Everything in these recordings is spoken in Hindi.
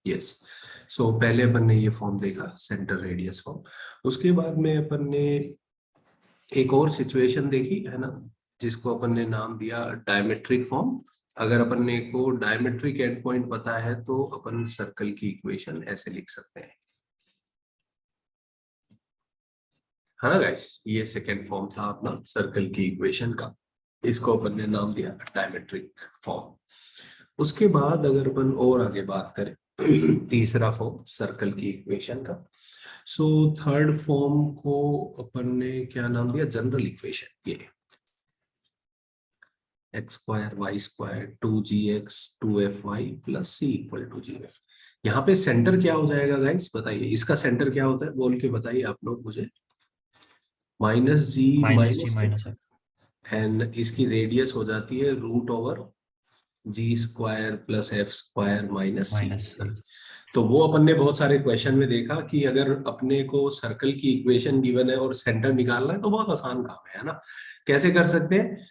यस। सो पहले अपन ने ये फॉर्म देखा, सेंटर रेडियस फॉर्म। उसके बाद में अपन ने एक और सिचुएशन देखी है ना, जिसको अपन ने नाम दिया डायमेट्रिक फॉर्म। अगर अपन ने को डायमेट्रिक एंड पॉइंट पता है तो अपन सर्कल की इक्वेशन ऐसे लिख सकते हैं, है ना गाइस। ये सेकेंड फॉर्म था अपना सर्कल की इक्वेशन का, इसको अपन ने नाम दिया डायमेट्रिक फॉर्म। उसके बाद अगर अपन और आगे बात करें तीसरा फॉर्म सर्कल की इक्वेशन का। सो थर्ड फॉर्म को अपन ने क्या नाम दिया, जनरल इक्वेशन। ये x square Y square 2gx 2fy plus c equal to 0। यहाँ पे सेंटर क्या हो जाएगा गाइस, बताइए इसका सेंटर क्या होता है, बोल के बताइए आप लोग मुझे। Minus G minus G minus minus F. And इसकी रेडियस हो जाती है root over G square plus F square minus C. Minus C. तो वो अपन ने बहुत सारे क्वेश्चन में देखा कि अगर अपने को सर्कल की इक्वेशन गिवन है और सेंटर निकालना है तो बहुत आसान काम है ना। कैसे कर सकते हैं,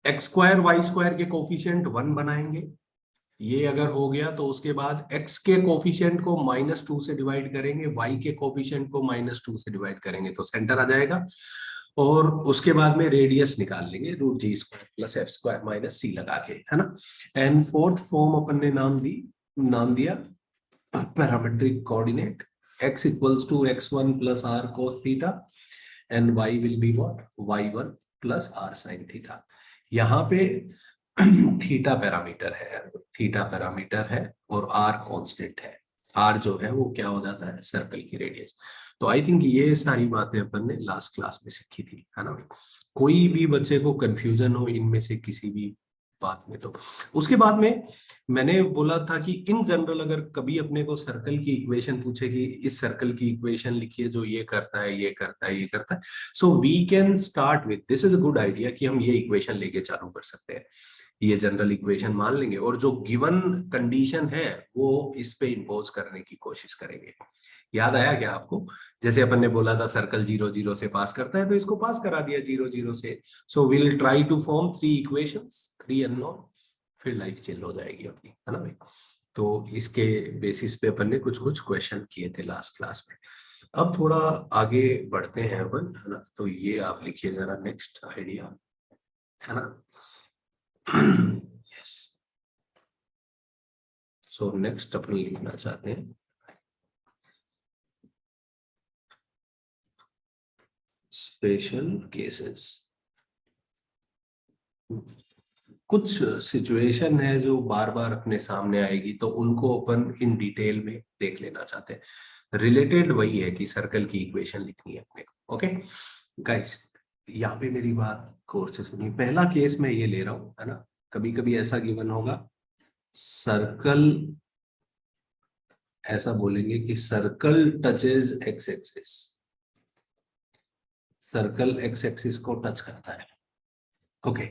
एक्स स्क्वायर वाई स्क्वायर के कोफिशिएंट 1 बनाएंगे, ये अगर हो गया तो उसके बाद x के कोफिशिएंट को -2 से डिवाइड करेंगे, y के कोफिशिएंट को -2 से डिवाइड करेंगे तो सेंटर आ जाएगा। और उसके बाद में रेडियस निकाल लेंगे √g² plus F square minus C लगा के, है ना। एंड फोर्थ फॉर्म अपन ने नाम दिया parametric coordinate, x equals to x1 plus r cos theta and y will be what y1 plus r sin theta. यहाँ पे थीटा पैरामीटर है, थीटा पैरामीटर है और आर कांस्टेंट है। आर जो है वो क्या हो जाता है, सर्कल की रेडियस। तो आई थिंक ये सारी बातें अपन ने लास्ट क्लास में सीखी थी, है ना। कोई भी बच्चे को कंफ्यूजन हो इनमें से किसी भी बात में तो उसके बाद में मैंने बोला था कि इन जनरल अगर कभी अपने को सर्कल की इक्वेशन पूछे कि इस सर्कल की इक्वेशन लिखिए जो ये करता है ये करता है ये करता है, so we can start with this is a good idea कि हम ये इक्वेशन लेके चालू कर सकते हैं। ये जनरल इक्वेशन मान लेंगे और जो गिवन कंडीशन है वो इस पे इम्पोज करने की कोशिश करेंगे। याद आया क्या आपको, जैसे अपन ने बोला था सर्कल 0 0 से पास करता है तो इसको पास करा दिया 0 0 से। So will try to form 3 equations, 3 unknown, फिर लाइफ चिल हो जाएगी अपनी, है ना भाई। तो इसके बेसिस पे अपन ने कुछ कुछ क्वेश्चन किए थे लास्ट क्लास में। अब थोड़ा आगे बढ़ते हैं अपन, है ना। तो ये आप लिखिए जरा नेक्स्ट आइडिया, है ना। यस। सो नेक्स्ट अपन लिखना चाहते हैं स्पेशल केसेस। कुछ सिचुएशन है जो बार बार अपने सामने आएगी तो उनको अपन इन डिटेल में देख लेना चाहते हैं। रिलेटेड वही है कि सर्कल की इक्वेशन लिखनी है अपने को। ओके गाइस, यहाँ पे मेरी बात गौर से सुनिए। पहला केस मैं ये ले रहा हूँ, है ना। कभी कभी ऐसा गिवन होगा सर्कल, ऐसा बोलेंगे कि circle touches x axis, circle x axis को टच करता है। ओके,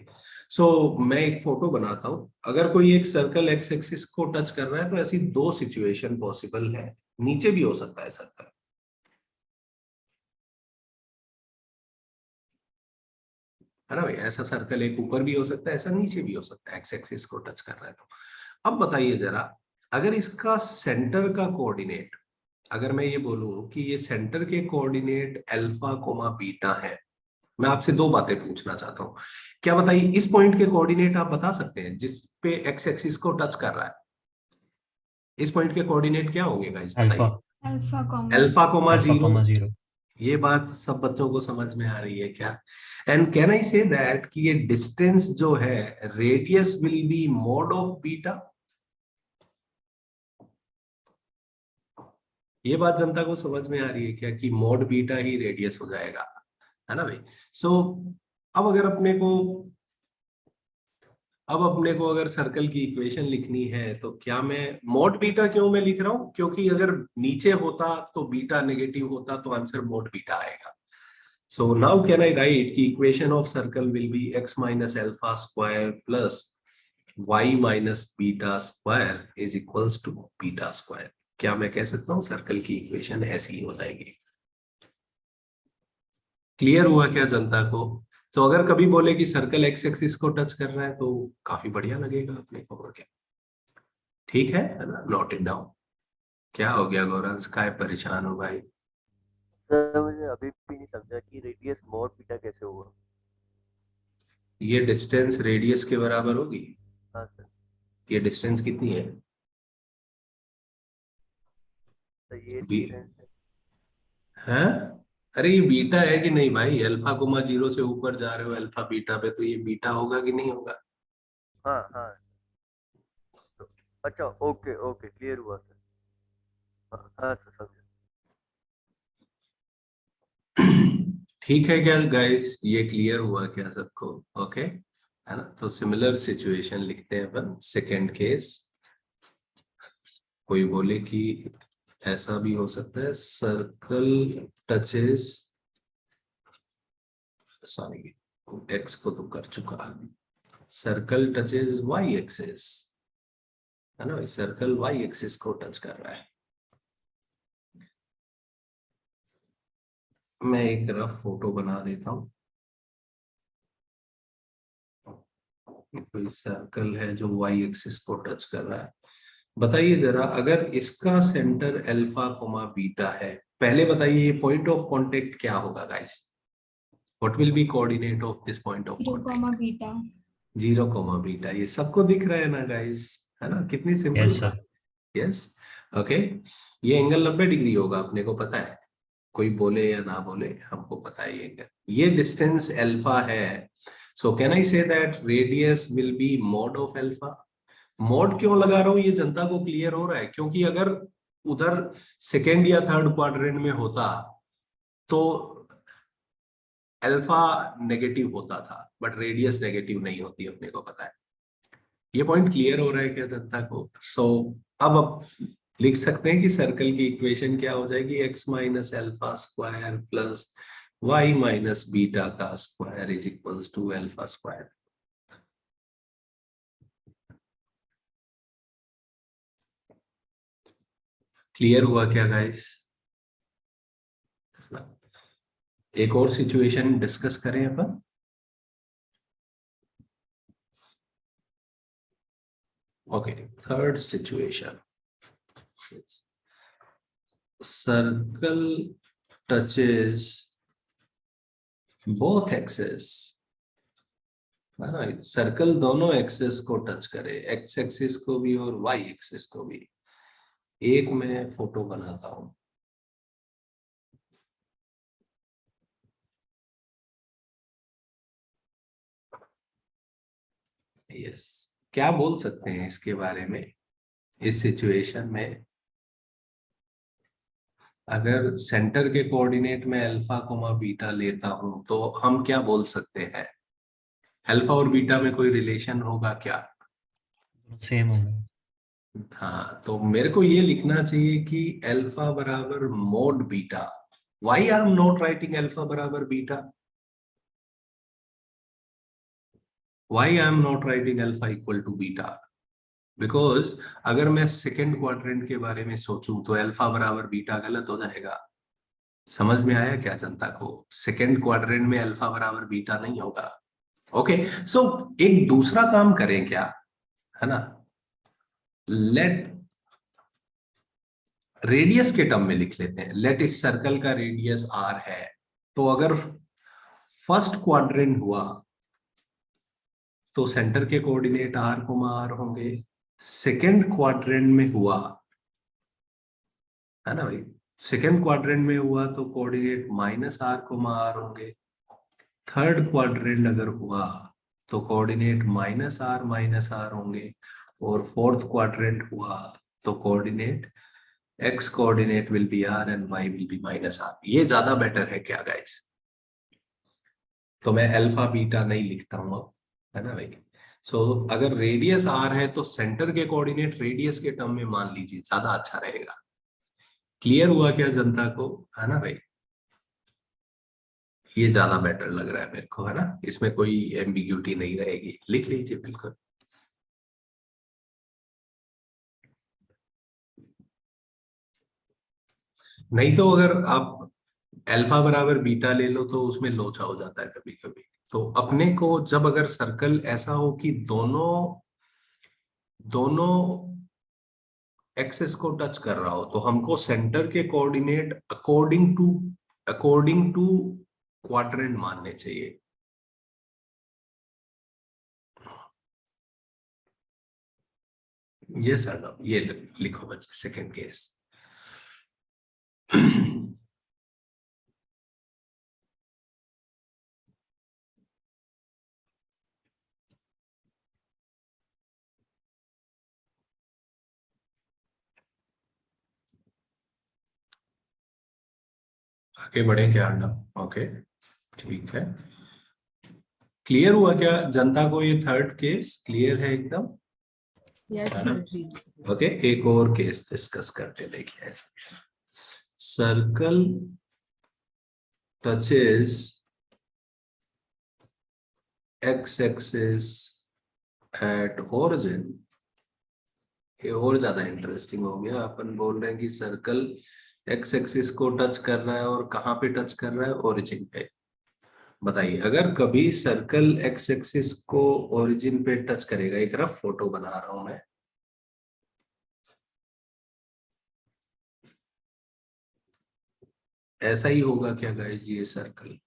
सो मैं एक फोटो बनाता हूं। अगर कोई एक सर्कल एक्स एक्सिस को टच कर रहा है तो ऐसी दो सिचुएशन पॉसिबल है, नीचे भी हो सकता है सर्कल, है ना भाई। ऐसा सर्कल एक ऊपर भी हो सकता है, ऐसा नीचे भी हो सकता है, एक्स एक्सिस को टच कर रहा है तो। अब बताइए जरा, अगर इसका सेंटर का कोऑर्डिनेट, अगर मैं ये बोलूं कि ये सेंटर के कोऑर्डिनेट अल्फा कोमा बीटा है, मैं आपसे दो बातें पूछना चाहता हूँ। क्या बताइए इस पॉइंट के कोऑर्डिनेट आप बता सकते हैं जिस पे एक्स एक्सिस को टच कर रहा है, इस पॉइंट के कोऑर्डिनेट क्या होंगे गाइस, अल्फा। बताइए। Alpha coma alpha zero. Comma zero. ये बात सब बच्चों को समझ में आ रही है क्या? And can I say that कि ये डिस्टेंस जो है radius will be mod of beta. ये बात जनता को समझ में आ रही है क्या कि मॉड बीटा ही रेडियस हो जाएगा, है ना भाई। सो अब अगर अपने को अगर सर्कल की इक्वेशन लिखनी है तो क्या मैं मॉड बीटा क्यों मैं लिख रहा हूं, क्योंकि अगर नीचे होता तो बीटा नेगेटिव होता तो आंसर मॉड बीटा आएगा। So now can I write कि equation of circle will be x minus alpha square plus y minus beta square is equals to beta square. क्या मैं कह सकता हूँ सर्कल की इक्वेशन ऐसी ही हो जाएगी? क्लियर हुआ क्या जनता को? तो अगर कभी बोले कि सर्कल एक्स एक्सिस को टच कर रहा है तो काफी बढ़िया लगेगा अपने को, और क्या। ठीक है ना, नोट इट डाउन। क्या हो गया गौरव, काय परेशान हो भाई? सर मुझे अभी भी नहीं समझा कि रेडियस मॉड बीटा कैसे हुआ। ये डिस्टेंस रेडियस के बराबर होगी। हाँ सर। ये डिस्टेंस कितनी है? तो ये बी डिस्टेंस है। है। अरे ये बीटा है कि नहीं भाई? अल्फा कोमा जीरो से ऊपर जा रहे हो अल्फा बीटा पे, तो ये बीटा होगा कि नहीं होगा? हाँ हाँ। तो अच्छा, ओके ओके, क्लियर हुआ सर। हाँ हाँ सर, समझा। ठीक है क्या गाइस, ये क्लियर हुआ क्या सबको? ओके है ना? तो सिमिलर सिचुएशन लिखते हैं अपन, सेकेंड केस। कोई बोले कि ऐसा भी हो सकता है, सर्कल टचेस, सॉरी एक्स को तो कर चुका, सर्कल टचेस वाई एक्सिस, है ना? सर्कल वाई एक्सिस को टच कर रहा है। मैं एक रफ फोटो बना देता हूँ। कोई सर्कल है जो वाई एक्सिस को टच कर रहा है। बताइए जरा, अगर इसका सेंटर अल्फा कोमा बीटा है, पहले बताइए ये पॉइंट ऑफ कांटेक्ट क्या होगा guys? What will be coordinate of this point of zero comma contact? Beta. Zero comma beta, ये सबको दिख रहा है ना गाइस? है ना, कितनी सिंपल यस बात। सर। यस। ओके। ये एंगल 90 डिग्री होगा, अपने को पता है। कोई बोले या ना बोले, हमको पता है ये एंगल। ये डिस्टेंस अल्फा है। So can I say that radius will be mod of alpha? Mod क्यों लगा रहा हूं, ये जनता को क्लियर हो रहा है? क्योंकि अगर उधर सेकेंड या थर्ड क्वाड्रेंट में होता तो अल्फा नेगेटिव होता था, बट रेडियस नेगेटिव नहीं होती, अपने को पता है। ये पॉइंट क्लियर हो रहा है क्या जनता को? सो अब लिख सकते हैं कि सर्कल की इक्वेशन क्या हो जाएगी, X minus alpha square plus Y minus beta का square is equals to alpha square. Clear हुआ क्या गाइस? एक और सिचुएशन डिस्कस करें अपन। Okay, third situation, circle touches both axes, है ना? सर्कल दोनों एक्सेस को टच करे, एक्स एक्सिस को भी और वाई एक्सिस को भी। एक मैं फोटो बनाता हूं। यस। क्या बोल सकते हैं इसके बारे में? इस सिचुएशन में अगर सेंटर के कोऑर्डिनेट में अल्फा कोमा बीटा लेता हूं तो हम क्या बोल सकते हैं? अल्फा और बीटा में कोई रिलेशन होगा क्या? सेम होंगे। हाँ, तो मेरे को ये लिखना चाहिए कि अल्फा बराबर mod beta. Why I am not writing alpha बराबर beta? Why I am not writing alpha equal to beta? Because अगर मैं सेकेंड क्वाड्रेंट के बारे में सोचूं तो अल्फा बराबर बीटा गलत हो जाएगा। समझ में आया क्या जनता को? सेकेंड क्वाड्रेंट में अल्फा बराबर बीटा नहीं होगा। ओके। सो एक दूसरा काम करें क्या, है ना? लेट रेडियस के टर्म में लिख लेते हैं। लेट इस सर्कल का रेडियस आर है, तो अगर फर्स्ट क्वाड्रेंट हुआ तो सेंटर के कोऑर्डिनेट आर कोमा आर होंगे। सेकेंड क्वाड्रेंट में हुआ, है ना भाई? सेकेंड क्वाड्रेंट में हुआ तो coordinate minus r comma r होंगे। थर्ड क्वाड्रेंट अगर हुआ तो कोऑर्डिनेट माइनस आर होंगे। और फोर्थ क्वाड्रेंट हुआ तो coordinate x coordinate will be r and y will be minus r. ये ज्यादा बेटर है क्या गाइस? तो मैं अल्फा बीटा नहीं लिखता हूं अब, है ना भाई? सो अगर रेडियस आर है तो सेंटर के कोऑर्डिनेट रेडियस के टर्म में मान लीजिए, ज्यादा अच्छा रहेगा। क्लियर हुआ क्या जनता को? है ना भाई? ये ज्यादा बेटर लग रहा है मेरे को, है ना? इसमें कोई एम्बिग्यूटी नहीं रहेगी, लिख लीजिए बिल्कुल। नहीं तो अगर आप अल्फा बराबर बीटा ले लो तो उसमें लोचा हो जाता है कभी कभी। तो अपने को जब अगर सर्कल ऐसा हो कि दोनों दोनों एक्सेस को टच कर रहा हो तो हमको सेंटर के कोऑर्डिनेट अकॉर्डिंग टू क्वाड्रेंट मानने चाहिए। ये सर ये लिखो बच्चे सेकंड केस। आगे बढ़े क्या अर्णव? ओके ठीक है। क्लियर हुआ क्या जनता को? ये थर्ड केस क्लियर है एकदम? यस है ना? सर जी। ओके एक और केस डिस्कस करते देखिए। Circle touches x axis at origin. ये और ज्यादा इंटरेस्टिंग हो गया। अपन बोल रहे हैं कि सर्कल एक्स एक्सिस को टच कर रहा है और कहाँ पे टच कर रहा है? ओरिजिन पे। बताइए अगर कभी सर्कल एक्स एक्सिस को ओरिजिन पे टच करेगा, एक रफ फोटो बना रहा हूं मैं, ऐसा ही होगा क्या गाइस? ये सर्कल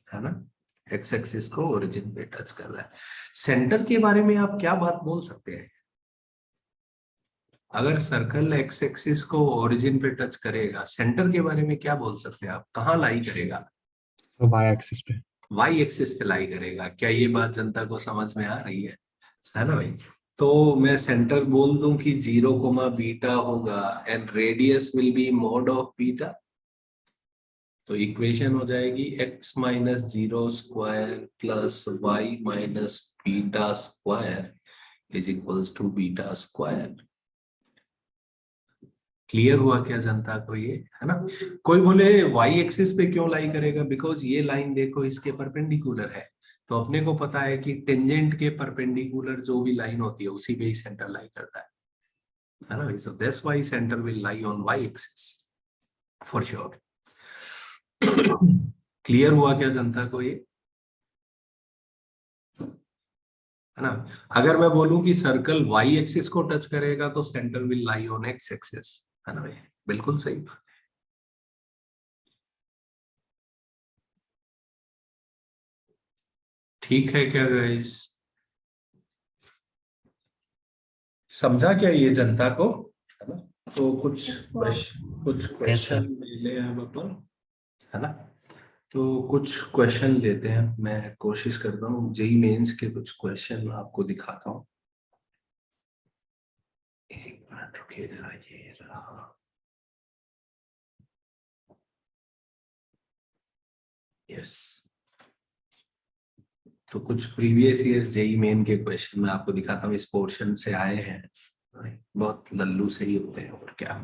है ना, एक्स एक्सिस को ओरिजिन पे टच कर रहा है। सेंटर के बारे में आप क्या बात बोल सकते हैं? अगर सर्कल एक्स एक्सिस को ओरिजिन पे टच करेगा, सेंटर के बारे में क्या बोल सकते हैं आप? कहाँ लाई करेगा? तो वाई एक्सिस पे। वाई एक्सिस पे लाई करेगा। क्या ये बात जनता को समझ में आ रही है ना भाई? तो मैं सेंटर बोल दूं कि 0, बीटा होगा and radius will be mod of beta. तो इक्वेशन हो जाएगी x-0² प्लस y-बीटा² इज इक्वल्स टू बीटा²। क्लियर हुआ क्या जनता को? ये है ना। कोई बोले वाई एक्सिस पे क्यों लाई करेगा? बिकॉज ये लाइन देखो इसके परपेंडिकुलर है। तो अपने को पता है कि टेंजेंट के परपेंडिकुलर जो भी लाइन होती है उसी पे ही सेंटर लाई करता है ना। So that's why centre will lie on y axis for sure. Clear हुआ क्या जनता को ये? है ना। अगर मैं बोलूं कि सर्कल वाई एक्सिस को टच करेगा तो centre will lie on x axis, है ना भाई? बिल्कुल सही। ठीक है क्या गाइस? समझा क्या ये जनता को? है ना। तो कुछ Yes, sir. क्वेश्चन ले ले हम अपन, है ना। तो कुछ क्वेश्चन लेते हैं। मैं कोशिश करता हूँ जेई मेंस के कुछ क्वेश्चन आपको दिखाता हूँ। एक मिनट रुकिए जरा। ये रहा। यस। तो कुछ प्रीवियस ईयर जेई मेन के क्वेश्चन मैं आपको दिखाता हूँ। इस पोर्शन से आए हैं। बहुत लल्लू से ही होते हैं और क्या।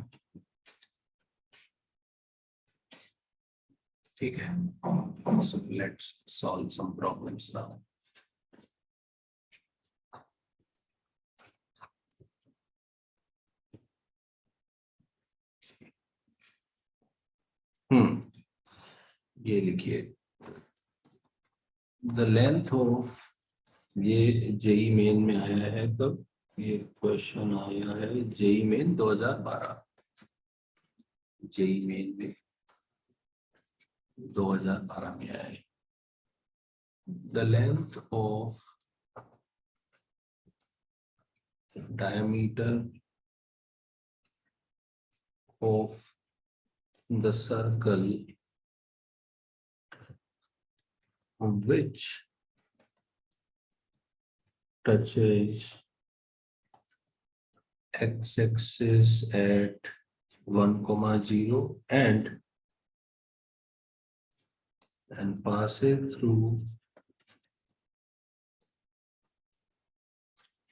ठीक है। So let's solve some problems now. ये लिखिए द लेंथ ऑफ, ये जेई मेन में आया है कब? ये क्वेश्चन आया है जेई मेन 2012। जेई मेन में 2012 में आया है। The length of diameter of the circle which touches x-axis at 1,0 and passes through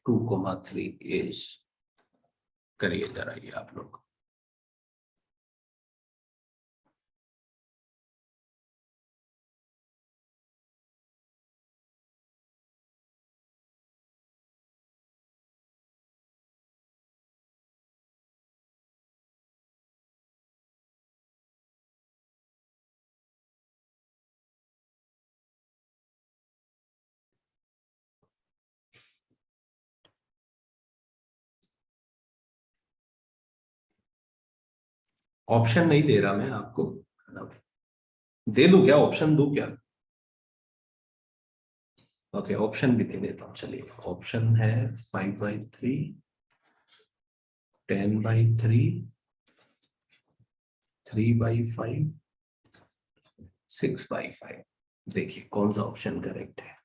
2,3 is। करिए जरा ये आप लोग। ऑप्शन नहीं दे रहा मैं आपको, है ना? दे दूं क्या, ऑप्शन दूं क्या? ओके, ऑप्शन भी दे देता हूँ, चलिए। ऑप्शन है 5/3, 10/3, 3/5, 6/5। देखिए कौन सा ऑप्शन करेक्ट है।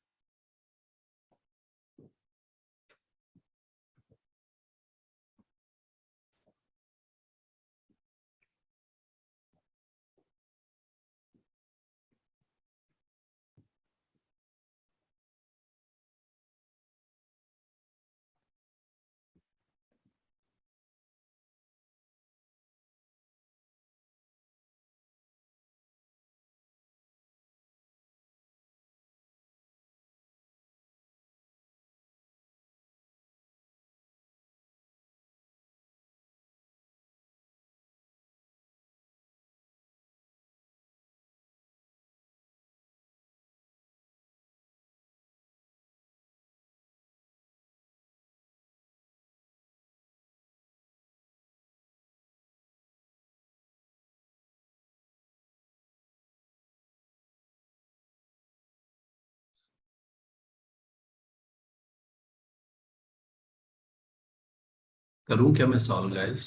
करूं क्या मैं सॉल्व गाइस,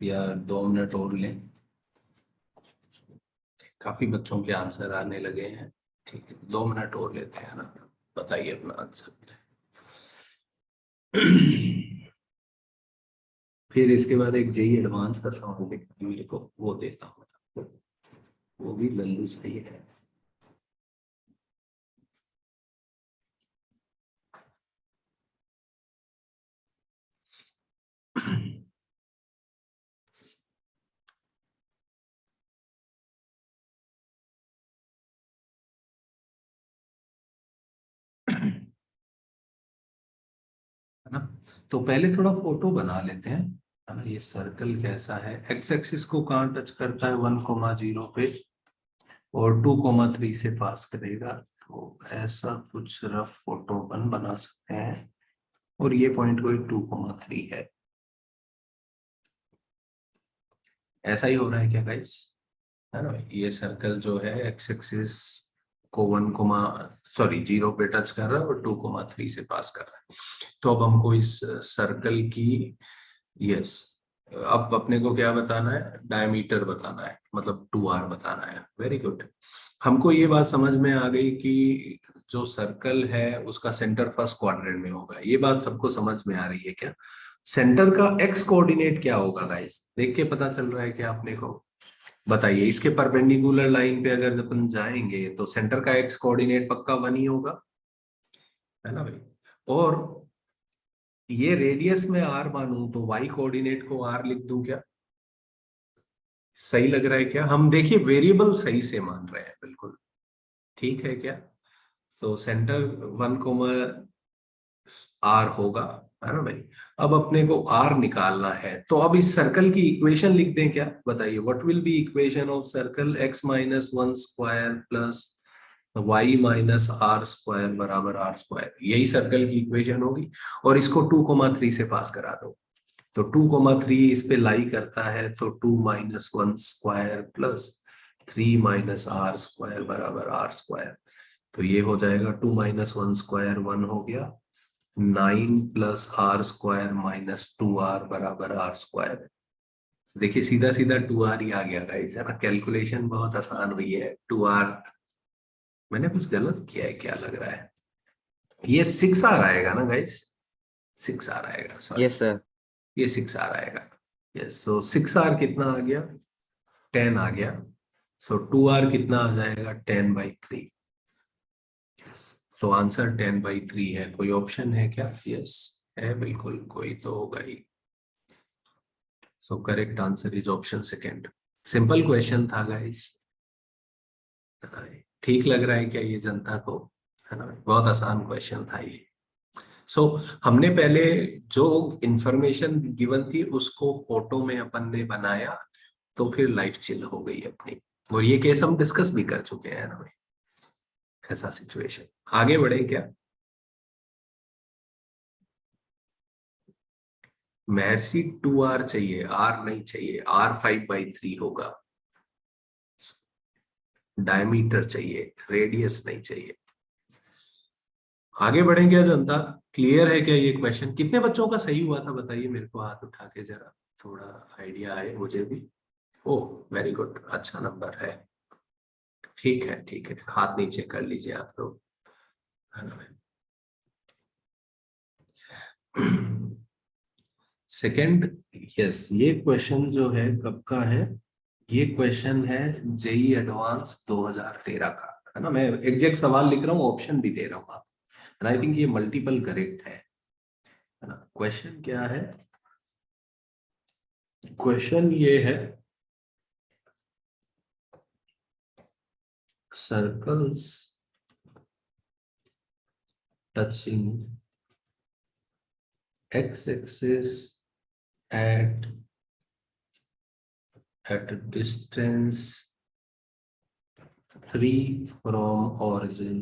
या 2 मिनट और लें? काफी बच्चों के आंसर आने लगे हैं। ठीक है, 2 मिनट और लेते हैं ना। बताइए अपना आंसर। फिर इसके बाद एक जेई एडवांस का सवाल देखा मेरे को, वो देता हूँ आपको। वो भी लल्लू सही है। है ना? तो पहले थोड़ा फोटो बना लेते हैं, है ना? ये सर्कल कैसा है, एक्स एक्सिस को कहाँ टच करता है, 1,0 पे, और 2,3 से पास करेगा। तो ऐसा कुछ रफ फोटो बना सकते हैं, और ये पॉइंट कोई 2,3 है। ऐसा ही हो रहा है क्या गाइस, है ना? ये सर्कल जो है एक्स एक्सिस को 0 पे टच कर रहा है और 2,3 से पास कर रहा है। तो अब हमको इस सर्कल की, यस, अब अपने को क्या बताना है, डायमीटर बताना है, मतलब 2r बताना है। Very good. हमको ये बात समझ में आ गई कि जो सर्कल है उसका सेंटर फर्स्ट क्वाड्रेंट में होगा। ये बात सबको समझ में आ रही है क्या? सेंटर का एक्स कोऑर्डिनेट क्या होगा गाइस, देख के पता चल रहा है क्या अपने को? बताइए, इसके परपेंडिकुलर लाइन पे अगर अपन जाएंगे तो सेंटर का एक्स कोऑर्डिनेट पक्का 1 ही होगा, है ना भाई? और ये रेडियस में r मानूं तो y कोऑर्डिनेट को r लिख दूं क्या? सही लग रहा है क्या? हम देखिए वेरिएबल सही से मान रहे हैं, बिल्कुल ठीक है क्या? तो सेंटर 1, r होगा, है ना भाई? अब अपने को r निकालना है, तो अब इस सर्कल की इक्वेशन लिख दें क्या? बताइए, what will B equation of circle, x-1 square plus y-r square बराबर r स्क्वायर। यही सर्कल की इक्वेशन होगी। और इसको 2,3 से पास करा दो, तो 2,3 इस पे लाई करता है, तो 2-1 स्क्वायर प्लस 3 - r स्क्वायर बराबर r स्क्वायर। तो ये हो जाएगा 2-1 स्क्वायर 1 हो गया, 9 + r स्क्वायर -2r बराबर r स्क्वायर। देखिए सीधा सीधा 2r ही आ गया गाइस, है ना? कैलकुलेशन बहुत आसान हुई है। 2r, मैंने कुछ गलत किया है क्या लग रहा है? ये 6r आएगा ना गाइस, 6r आएगा, सॉरी, यस सर। ये 6r आएगा। यस, सो 6r कितना आ गया, 10 आ गया। सो 2r कितना आ जाएगा, 10/3। तो आंसर 10/3 है। कोई ऑप्शन है क्या? यस है, बिल्कुल, कोई तो होगा ही। So correct answer is option second. Simple question था गाइस, ठीक लग रहा है क्या ये जनता को? है ना, बहुत आसान क्वेश्चन था ये। सो हमने पहले जो इंफॉर्मेशन गिवन थी उसको फोटो में अपन ने बनाया, तो फिर लाइफ चिल हो गई अपनी। और ये केस हम डिस्कस भी कर चुके हैं ना भाई, ऐसा सिचुएशन। आगे बढ़े क्या? महर्षि 2r चाहिए, r नहीं चाहिए, r 5/3 होगा। डायमीटर चाहिए, रेडियस नहीं चाहिए। आगे बढ़ें क्या जनता? क्लियर है क्या ये क्वेश्चन? कितने बच्चों का सही हुआ था बताइए मेरे को हाथ उठा के, जरा थोड़ा आइडिया आए मुझे भी। ओह वेरी गुड, अच्छा नंबर है। ठीक है ठीक है, हाथ नीचे कर लीजिए आप लोग, है ना। सेकंड, यस, ये क्वेश्चन जो है कब का है? ये क्वेश्चन है जेई एडवांस 2013 का, है ना। मैं एग्जैक्ट सवाल लिख रहा हूँ, ऑप्शन भी दे रहा हूँ आप, एंड आई थिंक ये मल्टीपल करेक्ट है ना। क्वेश्चन क्या है? क्वेश्चन ये है, circles touching x axis at a distance 3 from origin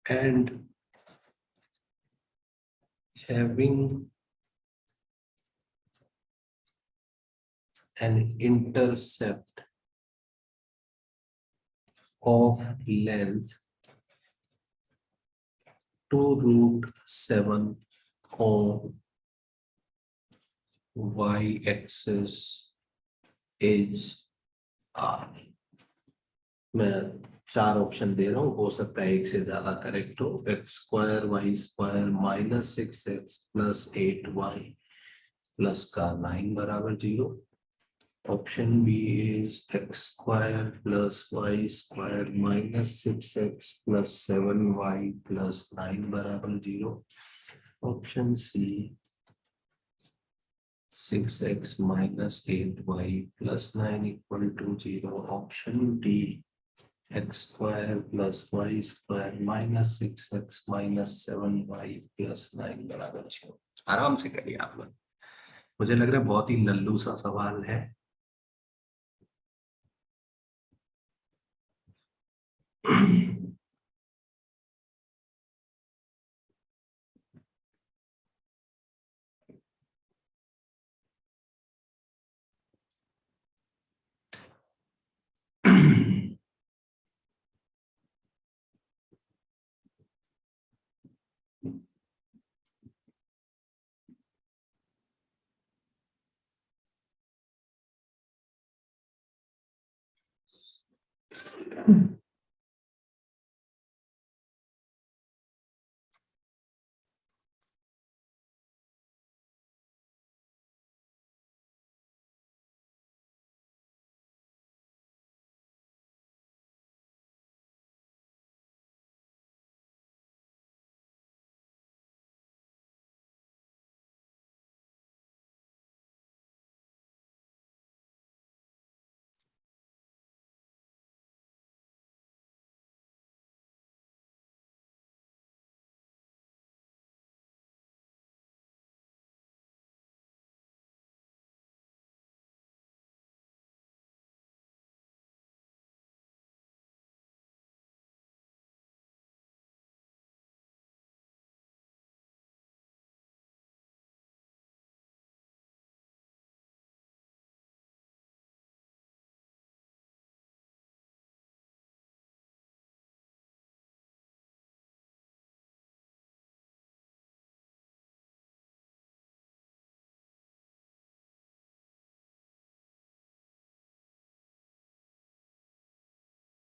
and having an intercept of length 2√7 on y-axis is r। मैं 4 ऑप्शन दे रहा हूँ, हो सकता है एक से ज्यादा करेक्ट हो। x² y² -6x + 8y plus का 9 बराबर 0। Option B is x² + y² -6x + 7y plus 9 बराबर 0। Option C 6x - 8y + 9 = 0। Option D x² + y² -6x - 7y + 9 बराबर 0। आराम से करिए आप लोग, मुझे लग रहा है बहुत ही लल्लू सा सवाल है।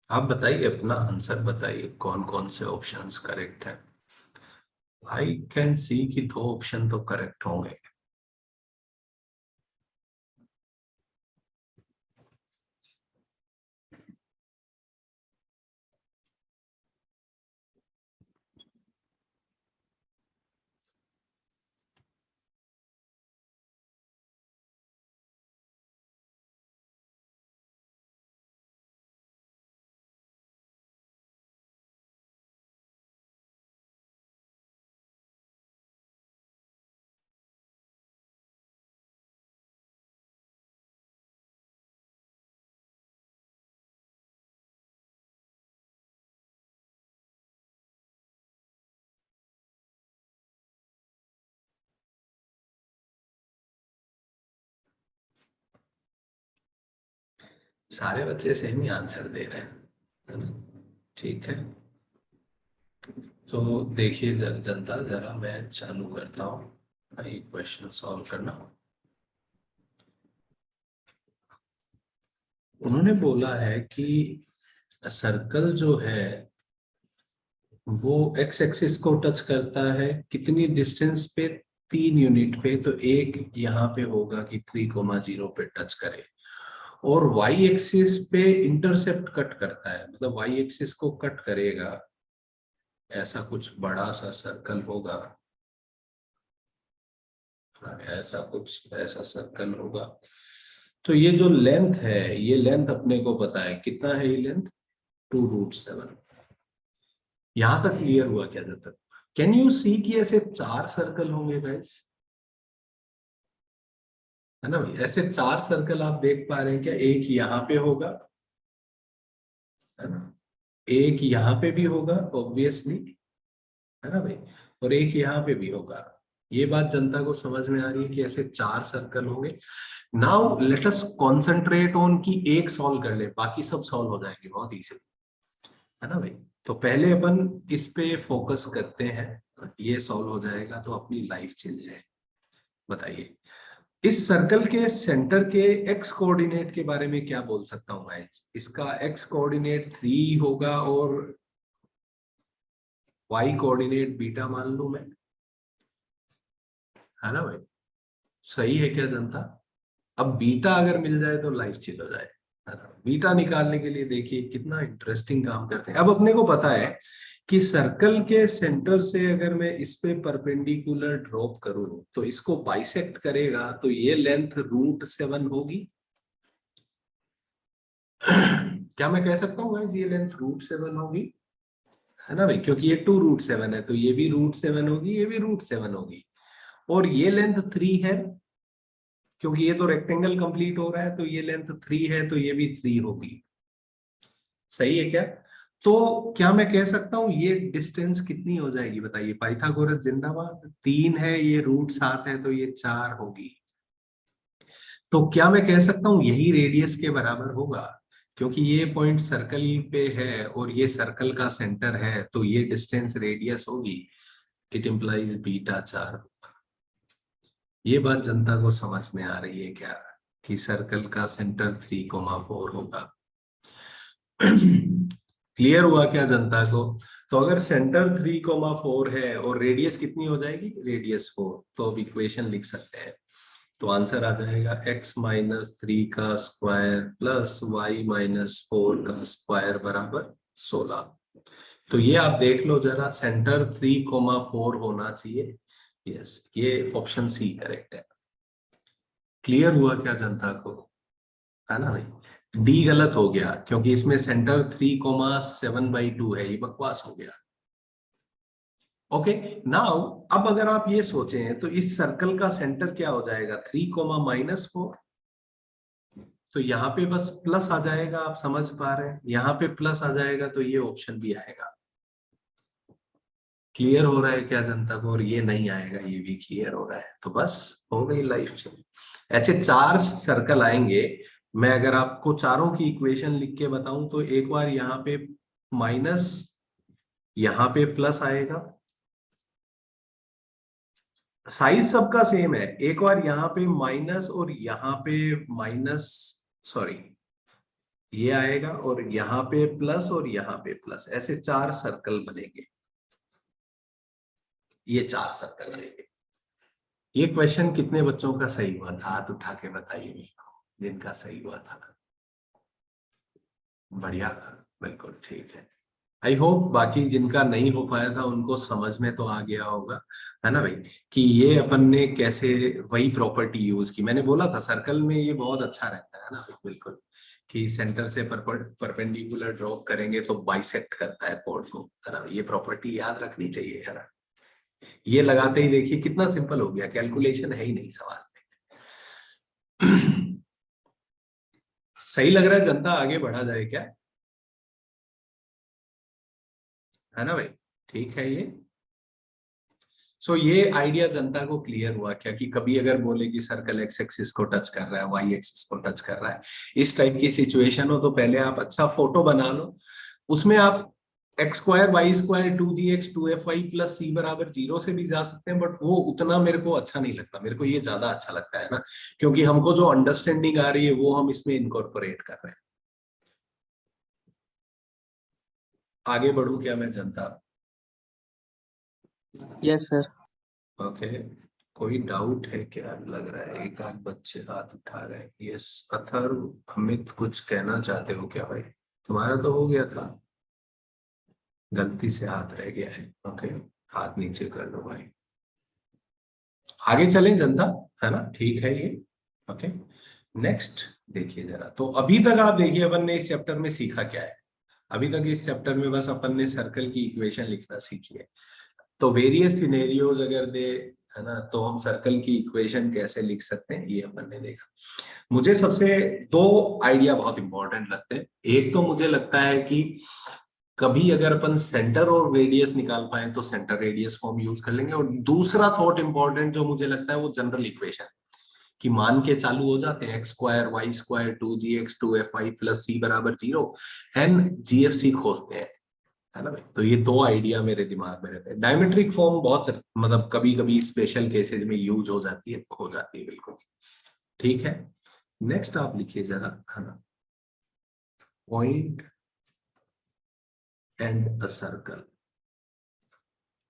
आप बताइए, अपना आंसर बताइए, कौन कौन से ऑप्शंस करेक्ट हैं। आई कैन सी कि 2 ऑप्शन तो करेक्ट होंगे। सारे बच्चे सेम ही आंसर दे रहे हैं, है ना? ठीक है, तो देखिए जनता, जरा मैं चालू करता हूँ ये क्वेश्चन सॉल्व करना। उन्होंने बोला है कि सर्कल जो है वो एक्स एक्सिस को टच करता है कितनी डिस्टेंस पे, 3 यूनिट पे। तो एक यहाँ पे होगा कि 3,0 पे टच करे, और वाई एक्सिस पे इंटरसेप्ट कट करता है, मतलब वाई एक्सिस को कट करेगा, ऐसा कुछ बड़ा सा सर्कल होगा। हाँ, ऐसा सर्कल होगा। तो ये जो लेंथ है, ये लेंथ अपने को पता है कितना है, ये लेंथ 2√7। यहां तक क्लियर हुआ क्या? जब तक कैन यू सी कि ऐसे 4 सर्कल होंगे गाइस, है ना भाई? ऐसे 4 सर्कल आप देख पा रहे हैं क्या? एक यहाँ पे होगा, है ना, एक यहाँ पे भी होगा ऑब्वियसली, है ना भाई, और एक यहाँ पे भी होगा। ये बात जनता को समझ में आ रही है कि ऐसे 4 सर्कल होंगे। Now let us concentrate on कि एक सॉल्व कर ले, बाकी सब सॉल्व हो जाएंगे बहुत इजीली, है ना भाई? तो पहले अपन इस पे फोकस करते हैं, ये सॉल्व हो जाएगा तो अपनी लाइफ चेंज है। बताइए, इस सर्कल के सेंटर के एक्स कोऑर्डिनेट के बारे में क्या बोल सकता हूँ गाइस? इसका एक्स कोऑर्डिनेट 3 होगा और वाई कोऑर्डिनेट बीटा मान लू मैं, है ना भाई? सही है क्या जनता? अब बीटा अगर मिल जाए तो लाइफ चेंज हो जाए, है ना? बीटा निकालने के लिए देखिए कितना इंटरेस्टिंग काम करते हैं। अब अपने को पता है कि सर्कल के सेंटर से अगर मैं इस पे परपेंडिकुलर ड्रॉप करूं तो इसको बाइसेक्ट करेगा, तो ये लेंथ √7 होगी। क्या मैं कह सकता हूँ गाइस ये लेंथ √7 होगी, है ना भाई? क्योंकि ये 2√7 है तो ये भी √7 होगी, ये भी √7 होगी। और ये लेंथ 3 है, क्योंकि ये तो रेक्टेंगल कंप्लीट हो रहा है, तो ये लेंथ 3 है तो ये भी 3 होगी। सही है क्या? तो क्या मैं कह सकता हूं ये डिस्टेंस कितनी हो जाएगी? बताइए, पाइथागोरस जिंदाबाद। 3 है, ये √7 है तो ये 4 होगी। तो क्या मैं कह सकता हूँ यही रेडियस के बराबर होगा? क्योंकि ये पॉइंट सर्कल पे है और ये सर्कल का सेंटर है, तो ये डिस्टेंस रेडियस होगी। It implies beta 4। ये बात जनता को समझ में आ रही है क्या कि सर्कल का सेंटर 3,4 होगा? क्लियर हुआ क्या जनता को? तो अगर सेंटर 3,4 है और रेडियस कितनी हो जाएगी? रेडियस 4। तो अब इक्वेशन लिख सकते हैं, तो आंसर आ जाएगा x-3 का स्क्वायर प्लस y-4 का स्क्वायर बराबर 16। तो ये आप देख लो जरा, सेंटर 3,4 होना चाहिए। यस, ये ऑप्शन सी करेक्ट है। क्लियर हुआ क्या जनता को? है ना भाई? डी गलत हो गया क्योंकि इसमें सेंटर 3,7/2 है, ये बकवास हो गया। ओके, नाउ अब अगर आप ये सोचें तो इस सर्कल का सेंटर क्या हो जाएगा? 3,-4। तो यहाँ पे बस प्लस आ जाएगा, आप समझ पा रहे हैं? यहाँ पे प्लस आ जाएगा तो ये ऑप्शन भी आएगा। क्लियर हो रहा है क्या जनता को? और ये नहीं आएगा, ये भी क्लियर हो रहा है। तो बस हो गई लाइफ से। ऐसे 4 सर्कल आएंगे। मैं अगर आपको चारों की इक्वेशन लिख के बताऊं तो एक बार यहाँ पे माइनस, यहाँ पे प्लस आएगा। साइज सबका सेम है। एक बार यहाँ पे माइनस और यहाँ पे माइनस, सॉरी, ये आएगा और यहाँ पे प्लस और यहाँ पे प्लस, ऐसे 4 सर्कल बनेंगे। ये 4 सर्कल बनेंगे। ये क्वेश्चन कितने बच्चों का सही हुआ था? हाथ उठा के बताइए मेरे को, जिनका सही हुआ था। बढ़िया, बिल्कुल ठीक है। आई होप बाकी जिनका नहीं हो पाया था उनको समझ में तो आ गया होगा, है ना भाई, कि ये अपन ने कैसे वही प्रॉपर्टी यूज की। मैंने बोला था सर्कल में ये बहुत अच्छा रहता है ना भाई, बिल्कुल, कि सेंटर से परपेंडिकुलर ड्रॉ करेंगे तो बाइसेक्ट करता है कोड को, है ना? ये प्रॉपर्टी याद रखनी चाहिए, है ना? ये लगाते ही देखिए कितना सिंपल हो गया, कैलकुलेशन है ही नहीं सवाल में। सही लग रहा है जनता? आगे बढ़ा जाए क्या? है ना भाई? ठीक है ये। सो ये आइडिया जनता को क्लियर हुआ क्या कि कभी अगर बोले कि सर्कल एक्स एक्सिस को टच कर रहा है, वाई एक्सिस को टच कर रहा है, इस टाइप की सिचुएशन हो तो पहले आप अच्छा फोटो बना लो, उसमें आप X square Y square 2gx 2fy plus C बराबर 0 से भी जा सकते हैं, बट वो उतना मेरे को अच्छा नहीं लगता, मेरे को ये ज्यादा अच्छा लगता है ना, क्योंकि हमको जो अंडरस्टैंडिंग आ रही है वो हम इसमें इनकॉर्पोरेट कर रहे हैं। आगे बढ़ू क्या मैं जनता? Yes sir. ओके, कोई डाउट है क्या? लग रहा है एक आध बच्चे हाथ उठा रहे हैं। यस अथर्व, अमित कुछ कहना चाहते हो क्या भाई? तुम्हारा तो हो गया था, गलती से हाथ रह गया है। ओके, हाथ नीचे कर लो भाई। आगे चलें जनता, है ना? ठीक है ये। ओके, नेक्स्ट देखिए जरा। तो अभी तक आप देखिए अपन ने इस चैप्टर में सीखा क्या है। अभी तक इस चैप्टर में बस अपन ने सर्कल की इक्वेशन लिखना सीखी है। तो वेरियस सिनेरियोज अगर दे, है ना, तो हम सर्कल की इक्वेशन कैसे लिख सकते हैं ये अपन ने देखा। मुझे सबसे दो आइडिया बहुत इंपॉर्टेंट लगते हैं। एक तो मुझे लगता है कि कभी अगर अपन सेंटर और रेडियस निकाल पाए तो सेंटर रेडियस फॉर्म यूज कर लेंगे, और दूसरा थॉट इंपॉर्टेंट जो मुझे लगता है वो जनरल इक्वेशन कि मान के चालू हो जाते हैं X square Y square 2gx 2fy plus C बराबर 0 एंड जीएफसी खोजते हैं, है ना भाई? तो ये दो आइडिया मेरे दिमाग में रहते हैं। डायमेट्रिक फॉर्म बहुत मतलब कभी कभी स्पेशल केसेस में यूज हो जाती है, हो जाती है बिल्कुल। ठीक है, नेक्स्ट आप लिखिए जरा, है ना, पॉइंट एंड अ सर्कल।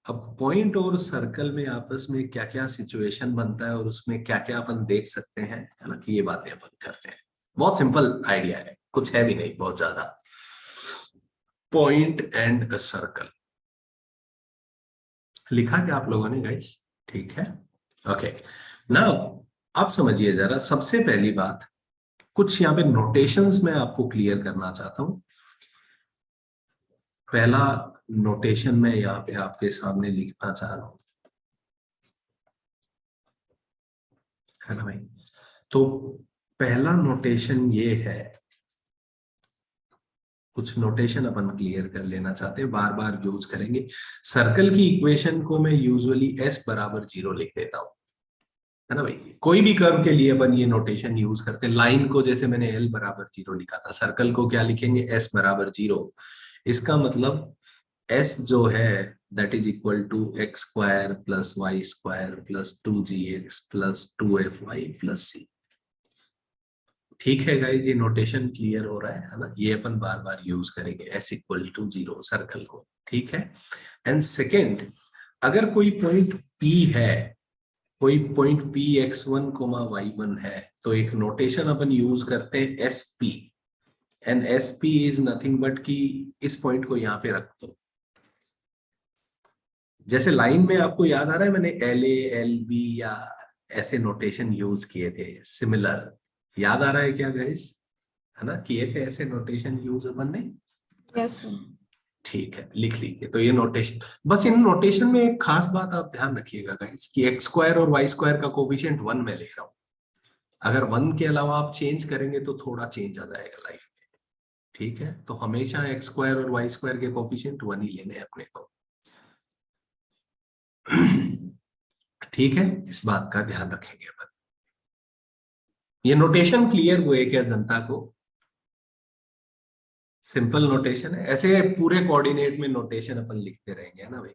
अब पॉइंट और सर्कल में आपस में क्या क्या सिचुएशन बनता है और उसमें क्या क्या अपन देख सकते हैं, है ना, कि ये बातें अपन करते हैं। बहुत सिंपल आइडिया है, कुछ है भी नहीं बहुत ज्यादा। पॉइंट एंड अ सर्कल लिखा क्या आप लोगों ने गाइस? ठीक है, ओके। नाउ आप समझिए जरा, सबसे पहली बात, कुछ यहाँ पे नोटेशंस मैं आपको क्लियर करना चाहता हूं। पहला नोटेशन मैं यहाँ पे आपके सामने लिखना चाह रहा हूं, है ना भाई? तो पहला नोटेशन ये है, कुछ नोटेशन अपन क्लियर कर लेना चाहते हैं, बार बार यूज करेंगे। सर्कल की इक्वेशन को मैं यूजुअली s बराबर 0 लिख देता हूं, है ना भाई? कोई भी कर्व के लिए अपन ये नोटेशन यूज करते हैं। लाइन को जैसे मैंने l बराबर 0 लिखा था, सर्कल को क्या लिखेंगे? s बराबर 0। इसका मतलब s जो है that is equal to x square plus y square plus 2gx plus 2fy plus c। ठीक है गाइस, ये नोटेशन क्लियर हो रहा है ना? ये अपन बार बार यूज करेंगे s इक्वल टू 0 सर्कल को, ठीक है। एंड सेकेंड, अगर कोई पॉइंट P है, कोई पॉइंट P x1 y1 है, तो एक नोटेशन अपन यूज करते हैं SP, and SP is nothing but कि इस पॉइंट को यहाँ पे रख दो। जैसे लाइन में आपको याद आ रहा है मैंने LA LB या ऐसे नोटेशन यूज किए थे, सिमिलर याद आ रहा है क्या गाइस? है ना, किए थे ऐसे नोटेशन यूज अपन ने? Yes sir. ठीक है, लिख लीजिए। तो ये नोटेशन, बस इन नोटेशन में एक खास बात आप ध्यान रखिएगा गाइस कि एक्स स्क्वायर और वाई स्क्वायर का कोफिशिएंट 1 में ले रहा हूं। अगर 1 के अलावा आप चेंज करेंगे तो थोड़ा चेंज आ जाएगा लाइफ में, ठीक है? तो हमेशा एक्स स्क्वायर और वाई स्क्वायर के कोफिशिएंट 1 ही लेने हैं अपने को। ठीक है, इस बात का ध्यान रखेंगे अपन। ये नोटेशन क्लियर हुए क्या जनता को? सिंपल नोटेशन है, ऐसे पूरे कोऑर्डिनेट में नोटेशन अपन लिखते रहेंगे, है ना भाई?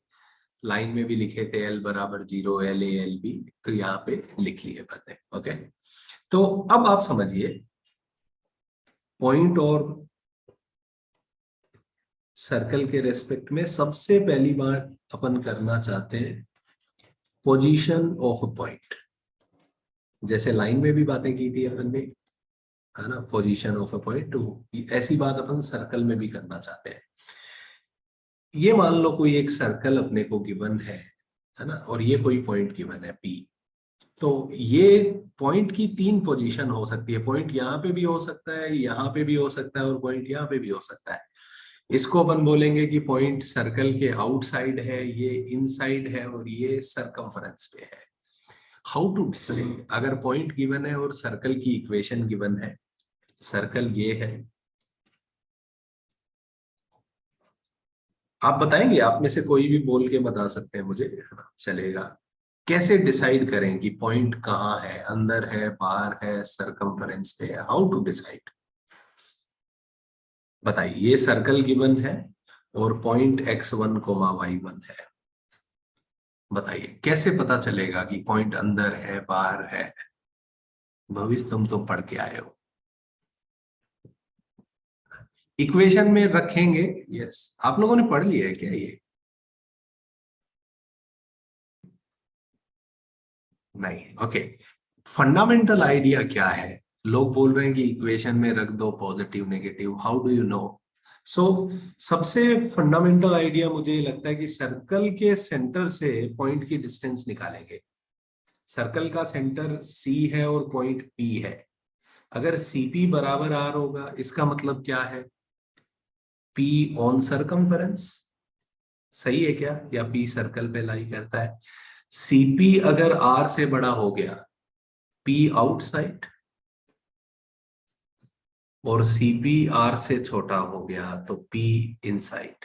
लाइन में भी लिखे थे L बराबर 0 LA LB, तो यहाँ पे लिख लिए अपन। ओके, तो अब आप समझिए, पॉइंट और सर्कल के रेस्पेक्ट में सबसे पहली बार अपन करना चाहते हैं पोजीशन ऑफ अ पॉइंट। जैसे लाइन में भी बातें की थी अपन ने, है ना, पोजीशन ऑफ अ पॉइंट, ऐसी बात अपन सर्कल में भी करना चाहते हैं। ये मान लो कोई एक सर्कल अपने को गिवन है ना, और ये कोई पॉइंट गिवन है P। तो ये पॉइंट की 3 पोजीशन हो सकती है। पॉइंट यहाँ पे भी हो सकता है, यहाँ पे भी हो सकता है, और पॉइंट यहाँ पे भी हो सकता है। इसको अपन बोलेंगे कि पॉइंट सर्कल के आउटसाइड है, ये इनसाइड है, और ये सरकमफरेंस पे है। How to decide? अगर पॉइंट गिवन है और सर्कल की इक्वेशन गिवन है, सर्कल ये है, आप बताएंगे, आप में से कोई भी बोल के बता सकते हैं मुझे, चलेगा। कैसे डिसाइड करें कि पॉइंट कहाँ है, अंदर है, बाहर है, सरकमफेरेंस पे है, हाउ टू डिसाइड? बताइए। ये सर्कल गिवन है और पॉइंट x1, y1 है। बताइए कैसे पता चलेगा कि पॉइंट अंदर है, बाहर है? भविष्य तुम तो पढ़ के आए हो। इक्वेशन में रखेंगे। यस, आप लोगों ने पढ़ लिया है क्या ये? नहीं, ओके। फंडामेंटल आइडिया क्या है? लोग बोल रहे हैं कि इक्वेशन में रख दो positive negative, how do you know? So सबसे फंडामेंटल आइडिया मुझे लगता है कि सर्कल के सेंटर से पॉइंट की डिस्टेंस निकालेंगे। सर्कल का सेंटर सी है और पॉइंट पी है। अगर सीपी बराबर आर होगा, इसका मतलब क्या है? P on circumference. सही है क्या? या पी सर्कल पे लाई करता है? सीपी अगर आर से बड़ा हो गया, पी आउटसाइड, और सीपी आर से छोटा हो गया तो पी इनसाइड।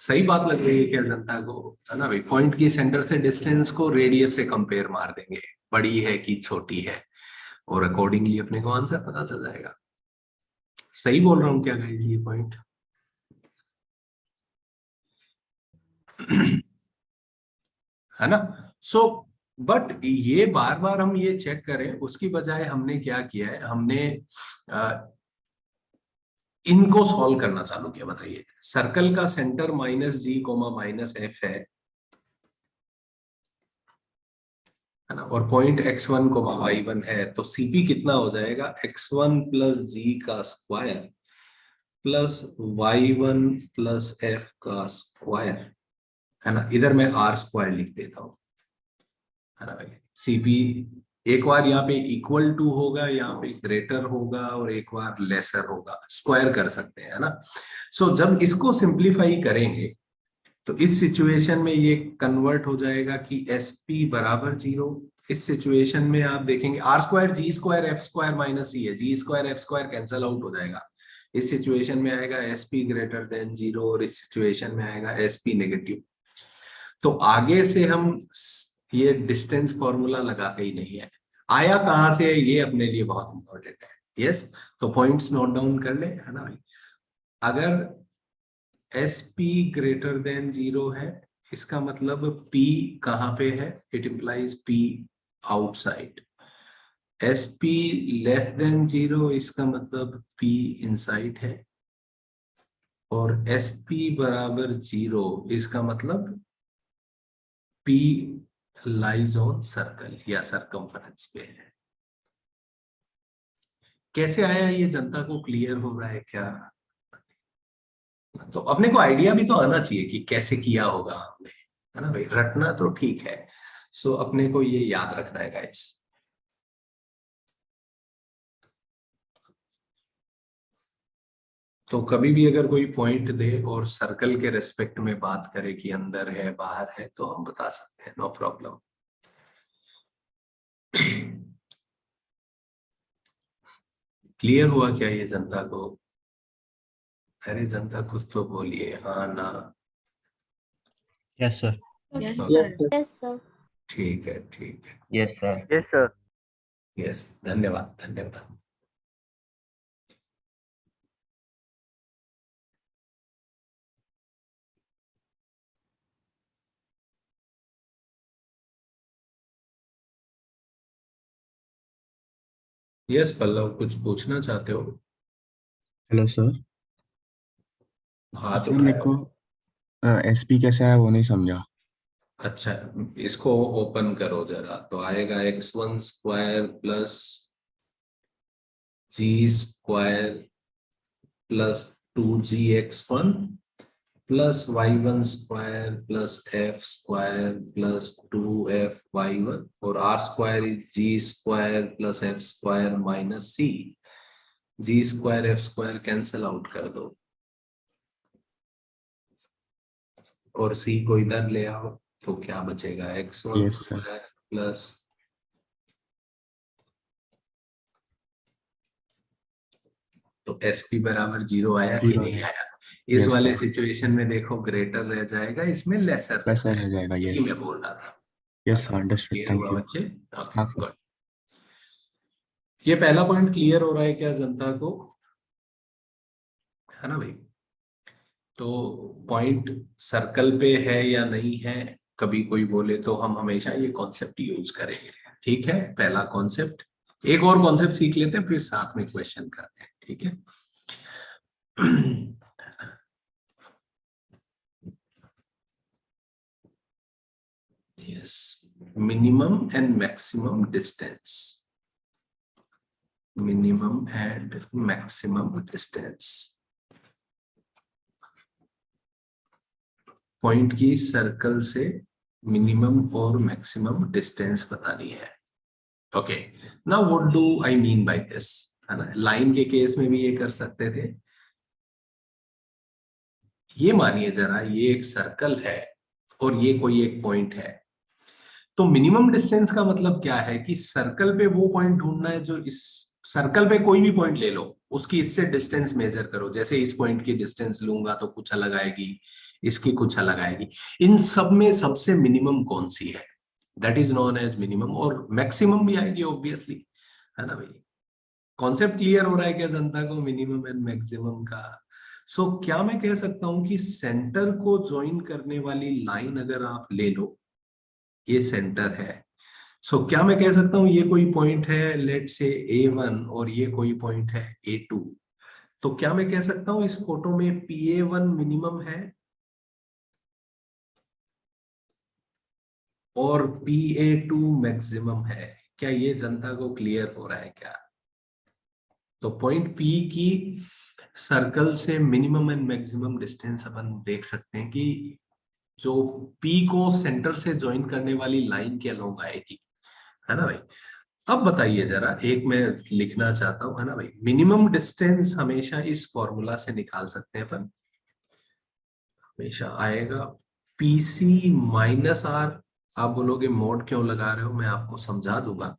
सही बात लग रही है क्या जनता को? है ना भाई, पॉइंट की सेंटर से डिस्टेंस को रेडियस से कंपेयर मार देंगे, बड़ी है कि छोटी है, और अकॉर्डिंगली अपने को आंसर पता चल जाएगा। सही बोल रहा हूँ क्या गाइस ये पॉइंट? है ना? सो बट ये बार बार हम ये चेक करें उसकी बजाय हमने क्या किया है, हमने इनको सॉल्व करना चालू किया। बताइए, सर्कल का सेंटर -g, -f है ना, और पॉइंट x1, y1 है, तो cp कितना हो जाएगा? x1 + g का स्क्वायर प्लस y1 + f का स्क्वायर, है ना। इधर मैं r² लिख देता हूं, है ना भाई। cp एक बार यहाँ पे इक्वल टू होगा, यहाँ पे ग्रेटर होगा, और एक बार लेसर होगा, स्क्वायर कर सकते हैं, है ना। सो जब इसको सिंप्लीफाई करेंगे तो इस सिचुएशन में ये कन्वर्ट हो जाएगा कि sp बराबर 0। इस सिचुएशन में आप देखेंगे r² g² f² minus c है, g² f² कैंसल आउट हो जाएगा। इस सिचुएशन में आएगा sp > 0, और इस सिचुएशन में आएगा sp नेगेटिव। तो आगे से हम ये डिस्टेंस फॉर्मूला लगा के ही नहीं है, आया कहां से है ये अपने लिए बहुत इंपॉर्टेंट है। यस, तो पॉइंट्स नोट डाउन कर ले, है ना भाई। अगर sp > 0 है, इसका मतलब p कहां पे है? It implies p outside. sp < 0, इसका मतलब p इनसाइड है। और sp बराबर 0, इसका मतलब p लाइज ऑन सर्कल या सरकमफेरेंस पे है। कैसे आया ये जनता को क्लियर हो रहा है क्या? तो अपने को आइडिया भी तो आना चाहिए कि कैसे किया होगा हमने, है ना भाई। रटना तो ठीक है, सो अपने को ये याद रखना है गाइस। तो कभी भी अगर कोई पॉइंट दे और सर्कल के रेस्पेक्ट में बात करे कि अंदर है, बाहर है, तो हम बता सकते हैं, नो प्रॉब्लम। क्लियर हुआ क्या ये जनता को? अरे जनता कुछ तो बोलिए, हाँ ना। Yes, sir. Yes, हाँ, sir. Yes, sir. ठीक है, ठीक है। Yes, sir. Yes sir. Yes, धन्यवाद, धन्यवाद। यस पल्लव, कुछ पूछना चाहते हो? Hello, sir. हाथ सर मेरे उठाया। को एसपी कैसे आया वो नहीं समझा। अच्छा, इसको ओपन करो जरा, तो आएगा x1² + g² + 2gx1 + y1² + f² + 2f(y1), और r² g² + f² minus c। g² f² cancel out कर दो, और c को इधर ले आओ, तो क्या बचेगा? x1² Yes, sir. + तो SP बराबर 0 आया कि 0 नहीं है। आया? इस यस वाले सर, सिचुएशन में देखो ग्रेटर रह जाएगा, इसमें लेसर रह वैसा रह जाएगा, जाएगा। यही यस मैं बोल रहा था। Yes sir, understood, clear thank हुआ यू। बच्चे? ओके हाँ सर। गुड। ये पहला पॉइंट क्लियर हो रहा है क्या जनता को? है ना भाई? तो पॉइंट सर्कल पे है या नहीं है, कभी कोई बोले तो हम हमेशा ये कॉन्सेप्ट यूज करेंगे। ठीक है, पहला कॉन्सेप्ट। एक और कॉन्सेप्ट सीख लेते हैं फिर साथ में क्वेश्चन करते हैं, ठीक है? Yes, minimum and maximum distance, minimum and maximum distance. Point की सर्कल से मिनिमम और मैक्सिमम डिस्टेंस बतानी है। Okay, now what do I mean by this, है ना? लाइन के केस में भी ये कर सकते थे। ये मानिए जरा, ये एक सर्कल है और ये कोई एक पॉइंट है, तो मिनिमम डिस्टेंस का मतलब क्या है कि सर्कल पे वो पॉइंट ढूंढना है जो इस सर्कल पे कोई भी पॉइंट ले लो, उसकी इससे डिस्टेंस मेजर करो। जैसे इस पॉइंट की डिस्टेंस लूंगा तो कुछ अलग आएगी, इसकी कुछ अलग आएगी। इन सब में सबसे मिनिमम कौन सी है, that is known as minimum, और मैक्सिमम भी आएगी ऑब्वियसली, है ना भाई? कॉन्सेप्ट क्लियर हो रहा है क्या जनता को मिनिमम एंड मैक्सिमम का? सो क्या मैं कह सकता हूं कि सेंटर को ज्वाइन करने वाली लाइन अगर आप ले लो, ये सेंटर है। सो क्या मैं कह सकता हूं ये कोई पॉइंट है लेट से A1 और ये कोई पॉइंट है A2, तो क्या मैं कह सकता हूं इस फोटो में PA1 मिनिमम है और PA2 मैक्सिमम है? क्या ये जनता को क्लियर हो रहा है क्या? तो पॉइंट P की सर्कल से मिनिमम एंड मैक्सिमम डिस्टेंस अपन देख सकते हैं कि जो P को सेंटर से ज्वाइन करने वाली लाइन के अलोंग आएगी, है ना भाई? अब बताइए जरा, एक मैं लिखना चाहता हूं, है ना भाई? मिनिमम डिस्टेंस हमेशा इस फॉर्मूला से निकाल सकते हैं अपन, हमेशा आएगा PC माइनस R। आप बोलोगे मोड क्यों लगा रहे हो, मैं आपको समझा दूंगा।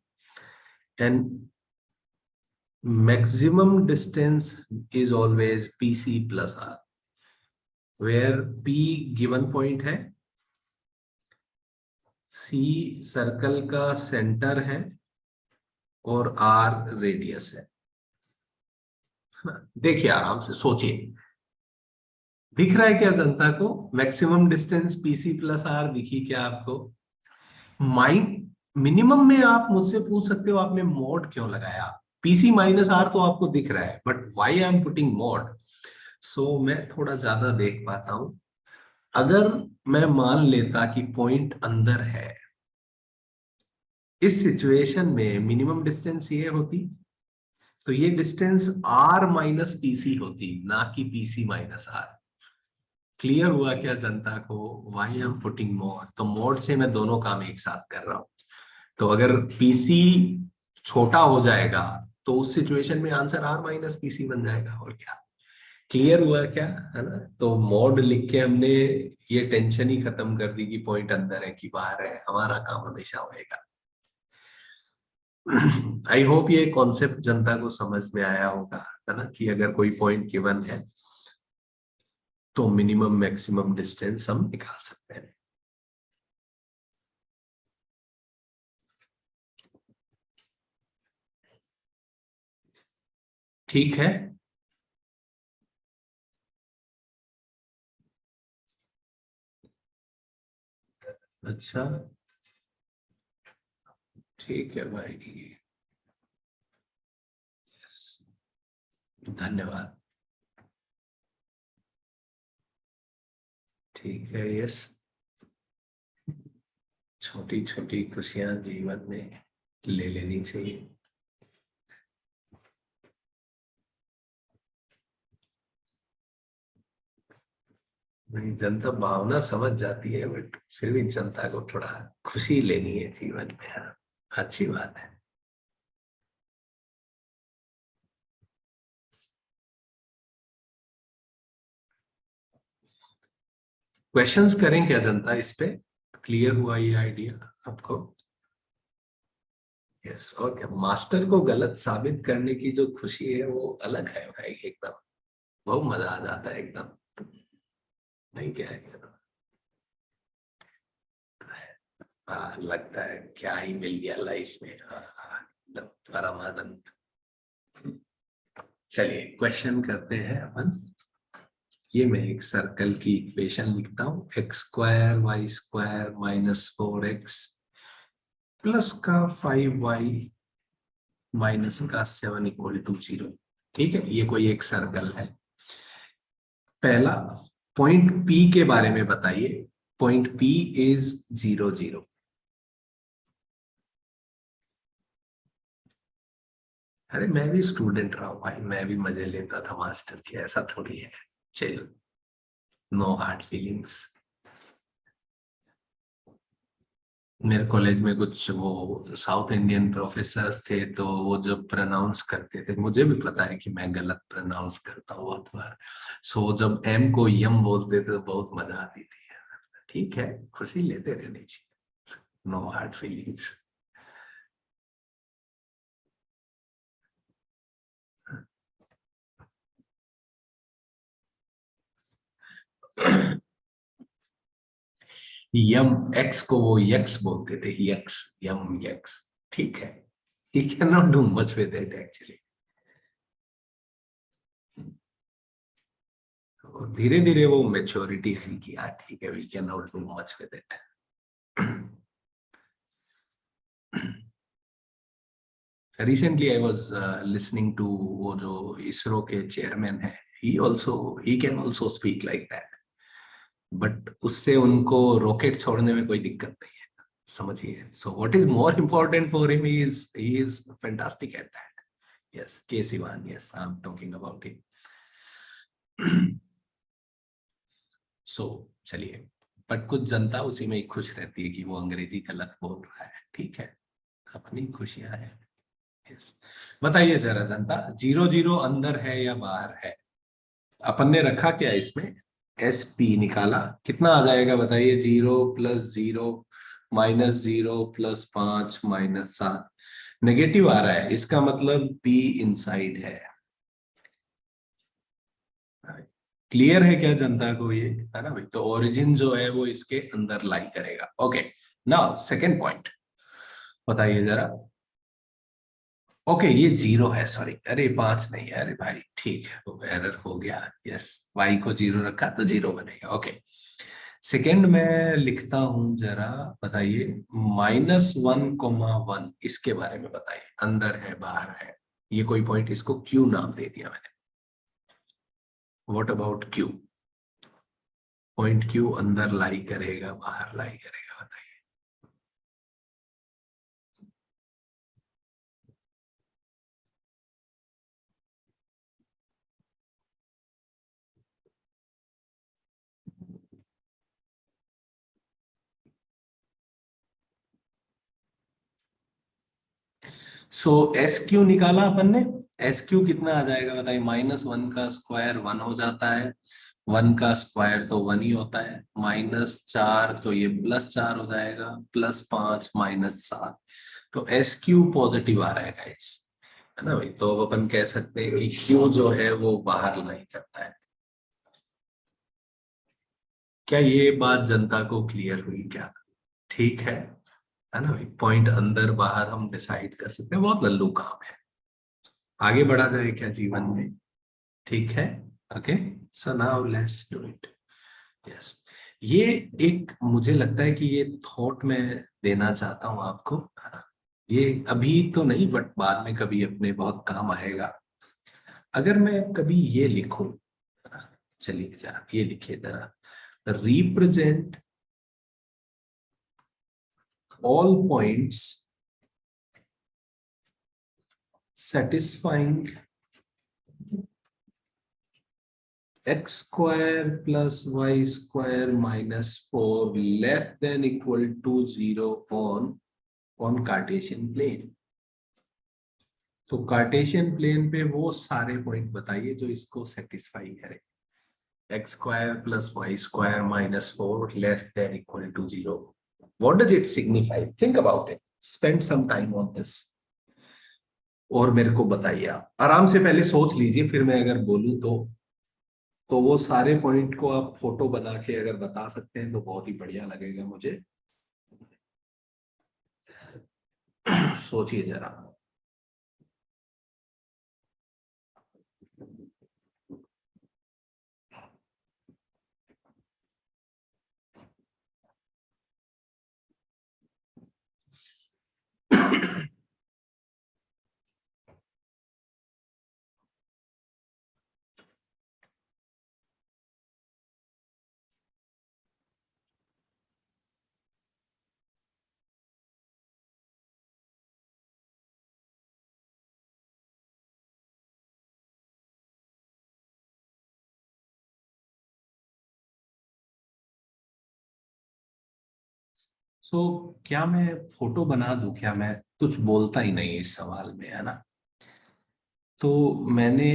And maximum distance is always PC plus R, where P given point है, C सर्कल का सेंटर है और R रेडियस है। देखिए आराम से सोचिए, दिख रहा है क्या जनता को? Maximum distance PC plus R दिखी क्या आपको? माइन मिनिमम में आप मुझसे पूछ सकते हो आपने मोड क्यों लगाया, PC माइनस R तो आपको दिख रहा है, but why I am putting mod? So मैं थोड़ा ज्यादा देख पाता हूं। अगर मैं मान लेता कि पॉइंट अंदर है, इस सिचुएशन में मिनिमम डिस्टेंस ये होती, तो ये डिस्टेंस R माइनस PC होती, ना कि PC माइनस R। क्लियर हुआ क्या जनता को? Why I am putting mod, तो मोड से मैं दोनों काम एक साथ कर रहा हूं। तो अगर PC छोटा हो जाएगा तो उस सिचुएशन में आंसर R माइनस PC बन जाएगा, और क्या? क्लियर हुआ क्या, है ना? तो मोड लिख के हमने ये टेंशन ही खत्म कर दी कि पॉइंट अंदर है कि बाहर है, हमारा काम हमेशा होएगा। आई होप ये कॉन्सेप्ट जनता को समझ में आया होगा, है ना? कि अगर कोई पॉइंट गिवन है तो मिनिमम मैक्सिमम डिस्टेंस हम निकाल सकते हैं। ठीक है, अच्छा, ठीक है भाई, धन्यवाद। ठीक है, यस, छोटी छोटी खुशियां जीवन में ले लेनी चाहिए। मेरी जनता भावना समझ जाती है, बट फिर भी जनता को थोड़ा खुशी लेनी है जीवन में, हाँ, अच्छी बात है। क्वेश्चंस करें क्या जनता इस पे? क्लियर हुआ ये आइडिया आपको? यस, और क्या, मास्टर को गलत साबित करने की जो खुशी है वो अलग है भाई, एकदम बहुत मजा आ जाता है एकदम, नहीं क्या है। लगता है क्या ही मिल गया लाइफ में, एकदम परमानंद। चलिए क्वेश्चन करते हैं अपन। ये मैं एक सर्कल की इक्वेशन लिखता हूँ, x square Y square minus 4x plus का 5y माइनस का 7 इक्वल टू 0। ठीक है, ये कोई एक सर्कल है। पहला पॉइंट P के बारे में बताइए। Point P is 0 0। अरे मैं भी स्टूडेंट रहा हूँ भाई, मैं भी मजे लेता था मास्टर के, ऐसा थोड़ी है। चलो, नो हार्ड फीलिंग्स। मेरे कॉलेज में कुछ वो साउथ इंडियन प्रोफेसर थे, तो वो जब प्रोनाउंस करते थे, मुझे भी पता है कि मैं गलत प्रोनाउंस करता हूँ बहुत बार, सो जब एम को यम बोलते थे तो बहुत मजा आती थी। ठीक है, खुशी लेते रहनी चाहिए, नो हार्ड फीलिंग्स। यम एक्स को वो यक्स बोलते थे, यक्स, यम यक्स। ठीक है, he cannot do much with it actually। धीरे धीरे वो मेच्योरिटी है कि हाँ ठीक है, we can not do much with it. Recently I was listening to वो जो इसरो के चेयरमैन है, he can also speak like that, but उससे उनको रॉकेट छोड़ने में कोई दिक्कत नहीं है, समझिए। So what is more important for him, he is fantastic at that। yes, K Sivan, yes, I'm talking about him। सो चलिए, बट कुछ जनता उसी में ही खुश रहती है कि वो अंग्रेजी गलत बोल रहा है। ठीक है, अपनी खुशियां हैं। yes। बताइए जरा जनता, 0 0 अंदर है या बाहर है? अपन ने रखा क्या इसमें, एस पी निकाला, कितना आ जाएगा बताइए? 0 plus 0 minus 0 plus 5 minus 7, negative आ रहा है, इसका मतलब पी इनसाइड है। क्लियर है क्या जनता को ये, है ना भाई? तो ओरिजिन जो है वो इसके अंदर लाई करेगा। ओके, नाउ सेकंड पॉइंट बताइए जरा। ओके, ये 0 है, सॉरी, अरे 5 नहीं है, अरे भाई ठीक है, वो एरर हो गया। यस, वाई को 0 रखा तो 0 बनेगा। ओके, सेकेंड में लिखता हूं जरा, बताइए -1, 1 इसके बारे में बताइए, अंदर है बाहर है? ये कोई पॉइंट, इसको क्यू नाम दे दिया मैंने। What about Q? Point Q अंदर लाई करेगा बाहर लाई करेगा, बताइए। सो एस क्यू निकाला अपन ने, एस क्यू कितना आ जाएगा बताइए? -1 का स्क्वायर 1 हो जाता है, 1 का स्क्वायर तो 1 ही होता है, -4 तो ये +4 हो जाएगा, +5 -7, तो एस क्यू पॉजिटिव आ रहा है गाइस, है ना भाई? तो अब अपन कह सकते हैं कि क्यू जो है वो बाहर लाई करता है। क्या ये बात जनता को क्लियर हुई क्या? ठीक है ना भाई? पॉइंट अंदर बाहर हम डिसाइड कर सकते हैं, बहुत लल्लू काम है। आगे बढ़ा जाए क्या जीवन में? ठीक है, okay, so now let's do it. Yes, ये एक, मुझे लगता है कि ये थॉट मैं देना चाहता हूं आपको, है ना? ये अभी तो नहीं, बट बाद में कभी अपने बहुत काम आएगा। अगर मैं कभी ये लिखूं, चलिए जरा ये लिखिए जरा, represent all points satisfying x square plus y square minus 4 less than equal to 0 on Cartesian plane। तो कार्टेशियन प्लेन पे वो सारे पॉइंट बताइए जो इसको सेटिस्फाई करे। X square plus y square minus 4 less than equal to 0, what does it signify? Think about it. Spend some time on this और मेरे को बताइए। आप आराम से पहले सोच लीजिए, फिर मैं अगर बोलूं तो वो सारे पॉइंट को आप फोटो बना के अगर बता सकते हैं तो बहुत ही बढ़िया लगेगा मुझे। सोचिए जरा। सो क्या मैं फोटो बना दूं? क्या मैं कुछ बोलता ही नहीं इस सवाल में, है ना? तो मैंने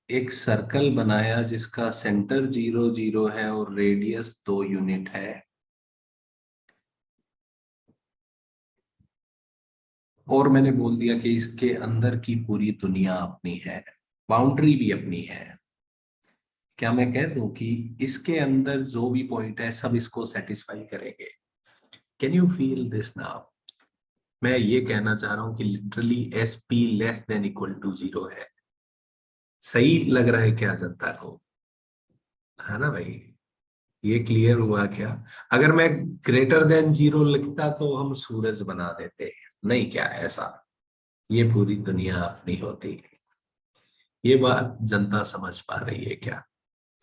एक सर्कल बनाया जिसका सेंटर 0 0 है और रेडियस 2 यूनिट है, और मैंने बोल दिया कि इसके अंदर की पूरी दुनिया अपनी है, बाउंड्री भी अपनी है। क्या मैं कह दूं कि इसके अंदर जो भी पॉइंट है सब इसको सेटिस्फाई करेंगे? Can you feel this now? मैं ये कहना चाह रहा हूं कि literally S P less than equal to 0 है। सही लग रहा है क्या जनता को? है ना भाई? ये क्लियर हुआ क्या? अगर मैं ग्रेटर देन 0 लिखता तो हम सूरज बना देते, नहीं क्या ऐसा? ये पूरी दुनिया अपनी होती। ये बात जनता समझ पा रही है क्या?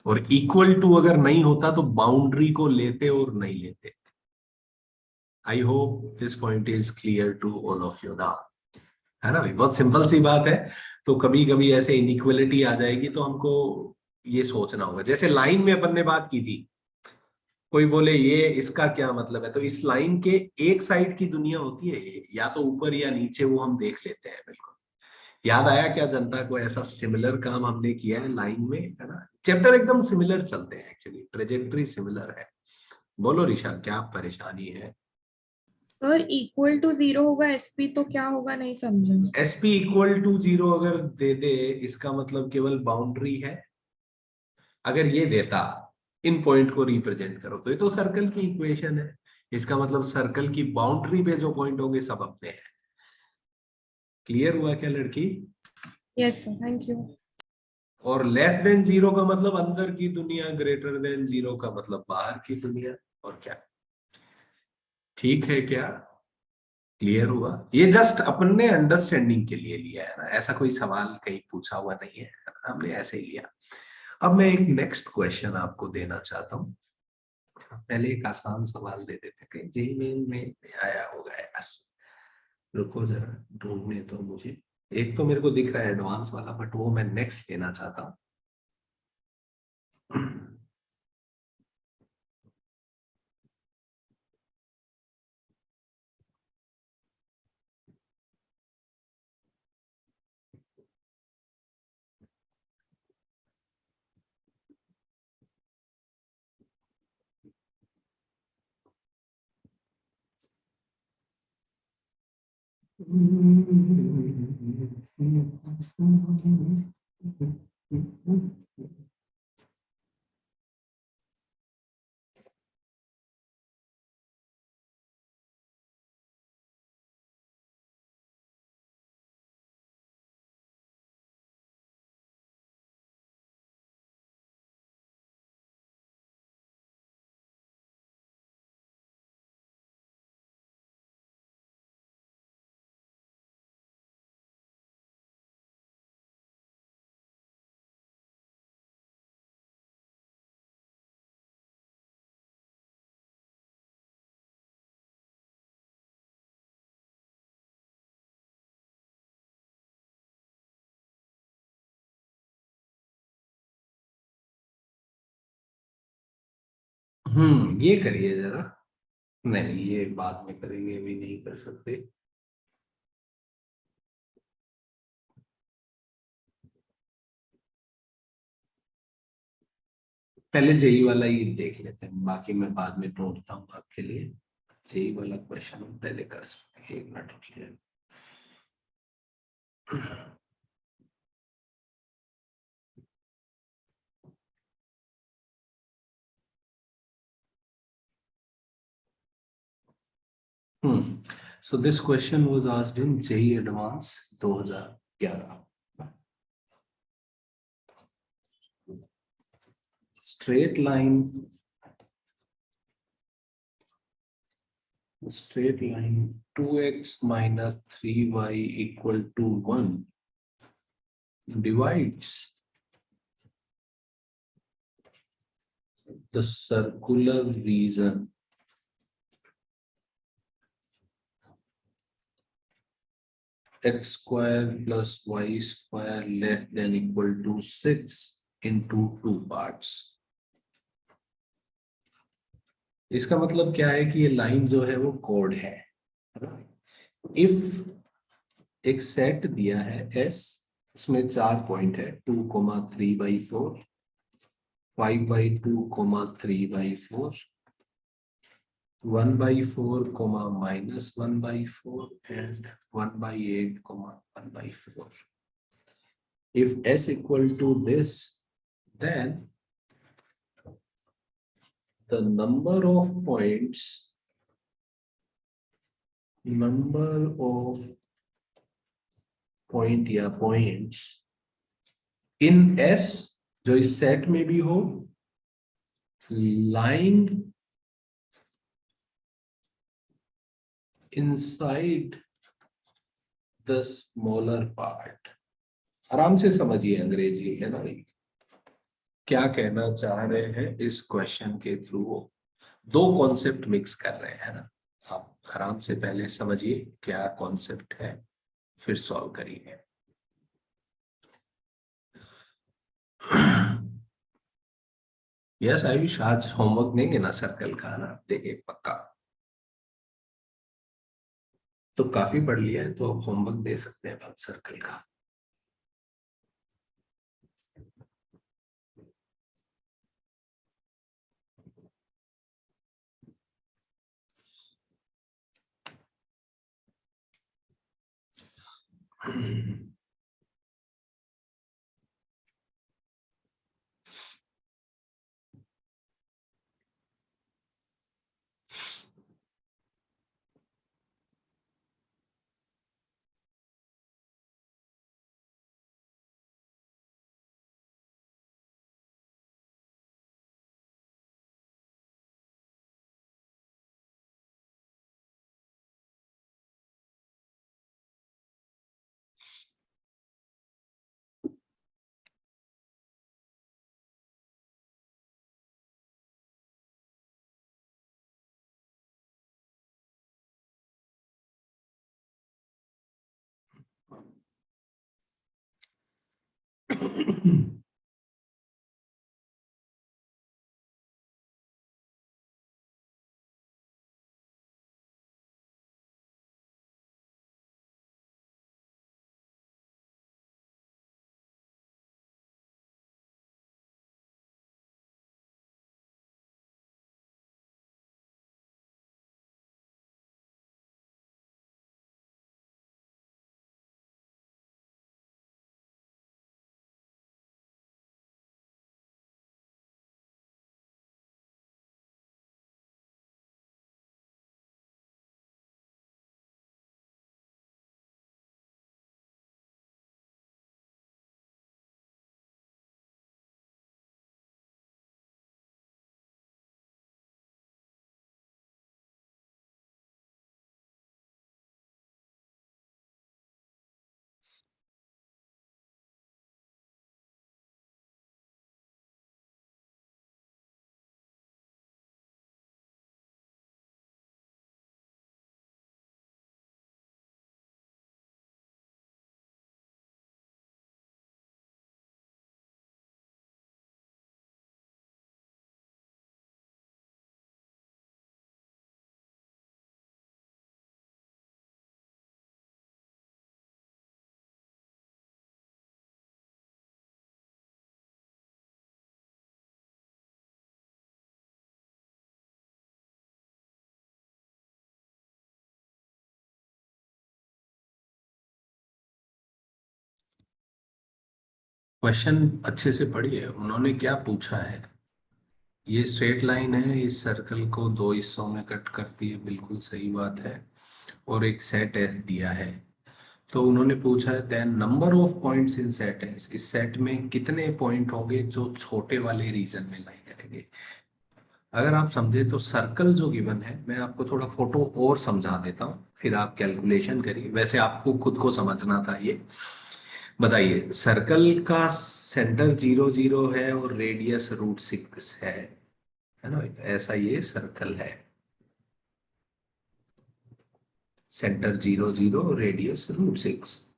और इक्वल टू अगर नहीं होता तो बाउंड्री को लेते और नहीं लेते। I hope this point is clear to all of you now. है ना भाई? बहुत सिंपल सी बात है। तो कभी कभी ऐसे इनइक्वलिटी आ जाएगी तो हमको ये सोचना होगा। जैसे लाइन में अपन ने बात की थी, कोई बोले ये इसका क्या मतलब है, तो इस लाइन के एक साइड की दुनिया होती है ये, या तो ऊपर या नीचे, वो हम देख लेते हैं। बिल्कुल याद आया क्या जनता को? ऐसा सिमिलर काम हमने किया है लाइन में, है ना? चैप्टर एकदम सिमिलर चलते हैं, एक्चुअली ट्रेजेक्टरी सिमिलर है। बोलो ऋषा, क्या परेशानी है? सर इक्वल टू 0 होगा एसपी तो क्या होगा नहीं समझा। एसपी इक्वल टू 0 अगर दे दे, इसका मतलब केवल बाउंड्री है। अगर ये देता इन पॉइंट को रिप्रेजेंट करो, तो ये तो सर्कल की इक्वेशन है। इसका मतलब सर्कल की बाउंड्री पे जो पॉइंट होंगे सब अपने हैं। क्लियर हुआ क्या लड़की? Yes sir thank you. और लेस देन 0 का मतलब अंदर की दुनिया, ग्रेटर देन 0 का मतलब बाहर की दुनिया। और क्या? ठीक है क्या? क्लियर हुआ? ये जस्ट अपन ने अंडरस्टैंडिंग के लिए लिया है ना, ऐसा कोई सवाल कहीं पूछा हुआ नहीं है, हमने ऐसे ही लिया। अब मैं एक नेक्स्ट क्वेश्चन आपको देना चाहता हूँ। पहले एक आसान सवाल दे देते, कहीं जेई मेन में आया होगा यार। रुको जरा, ढूंढने तो मुझे। एक तो मेरे को दिख रहा है एडवांस वाला, बट वो मैं नेक्स्ट लेना चाहता हूँ। ये करिए जरा। नहीं, ये बाद में करेंगे, अभी नहीं कर सकते। पहले जेई वाला ही देख लेते हैं, बाकी मैं बाद में ढूंढता हूँ आपके लिए। यही वाला क्वेश्चन हम पहले कर सकते हैं, 1 मिनट रुकिए। So this question was asked in JEE Advance 2011. Straight line 2x minus 3y equal to 1 divides the circular region x square plus y square less than equal to 6 into 2 parts. इसका मतलब क्या है कि ये लाइन जो है वो कोड है ना। इफ एक सेट दिया है S, उसमें 4 पॉइंट है 2,3/4, 5/2, 3/4, 1/4, -1/4 and 1/8, 1/4. If S equal to this, then the number of points या points in S जो इस सेट में भी हो, lying inside the smaller part. आराम से समझिए अंग्रेजी है ना भाई, क्या कहना चाह रहे हैं इस क्वेश्चन के थ्रू। दो कॉन्सेप्ट मिक्स कर रहे हैं ना, आप आराम से पहले समझिए क्या कॉन्सेप्ट है, फिर सॉल्व करिए। यस आयुष, आज होमवर्क देंगे ना सर्कल का ना, देंगे पक्का। तो काफी पढ़ लिया है तो होमवर्क दे सकते हैं आप सर्कल का। क्वेश्चन अच्छे से पढ़िए, उन्होंने क्या पूछा है। ये स्ट्रेट लाइन है, इस सर्कल को दो हिस्सों में कट करती है, बिल्कुल सही बात है। और एक सेट एस दिया है, तो उन्होंने पूछा है then number of points in set S, इस सेट में कितने पॉइंट होंगे जो छोटे वाले रीजन में लाई करेंगे। अगर आप समझे तो सर्कल जो गिवन है, मैं आपको थोड़ा फोटो और समझा देता हूँ, फिर आप कैलकुलेशन करिए। वैसे आपको खुद को समझना था ये। बताइए, सर्कल का सेंटर 0 0 है और रेडियस √6 है ना भाई? ऐसा ये सर्कल है, सेंटर 0 0, रेडियस √6।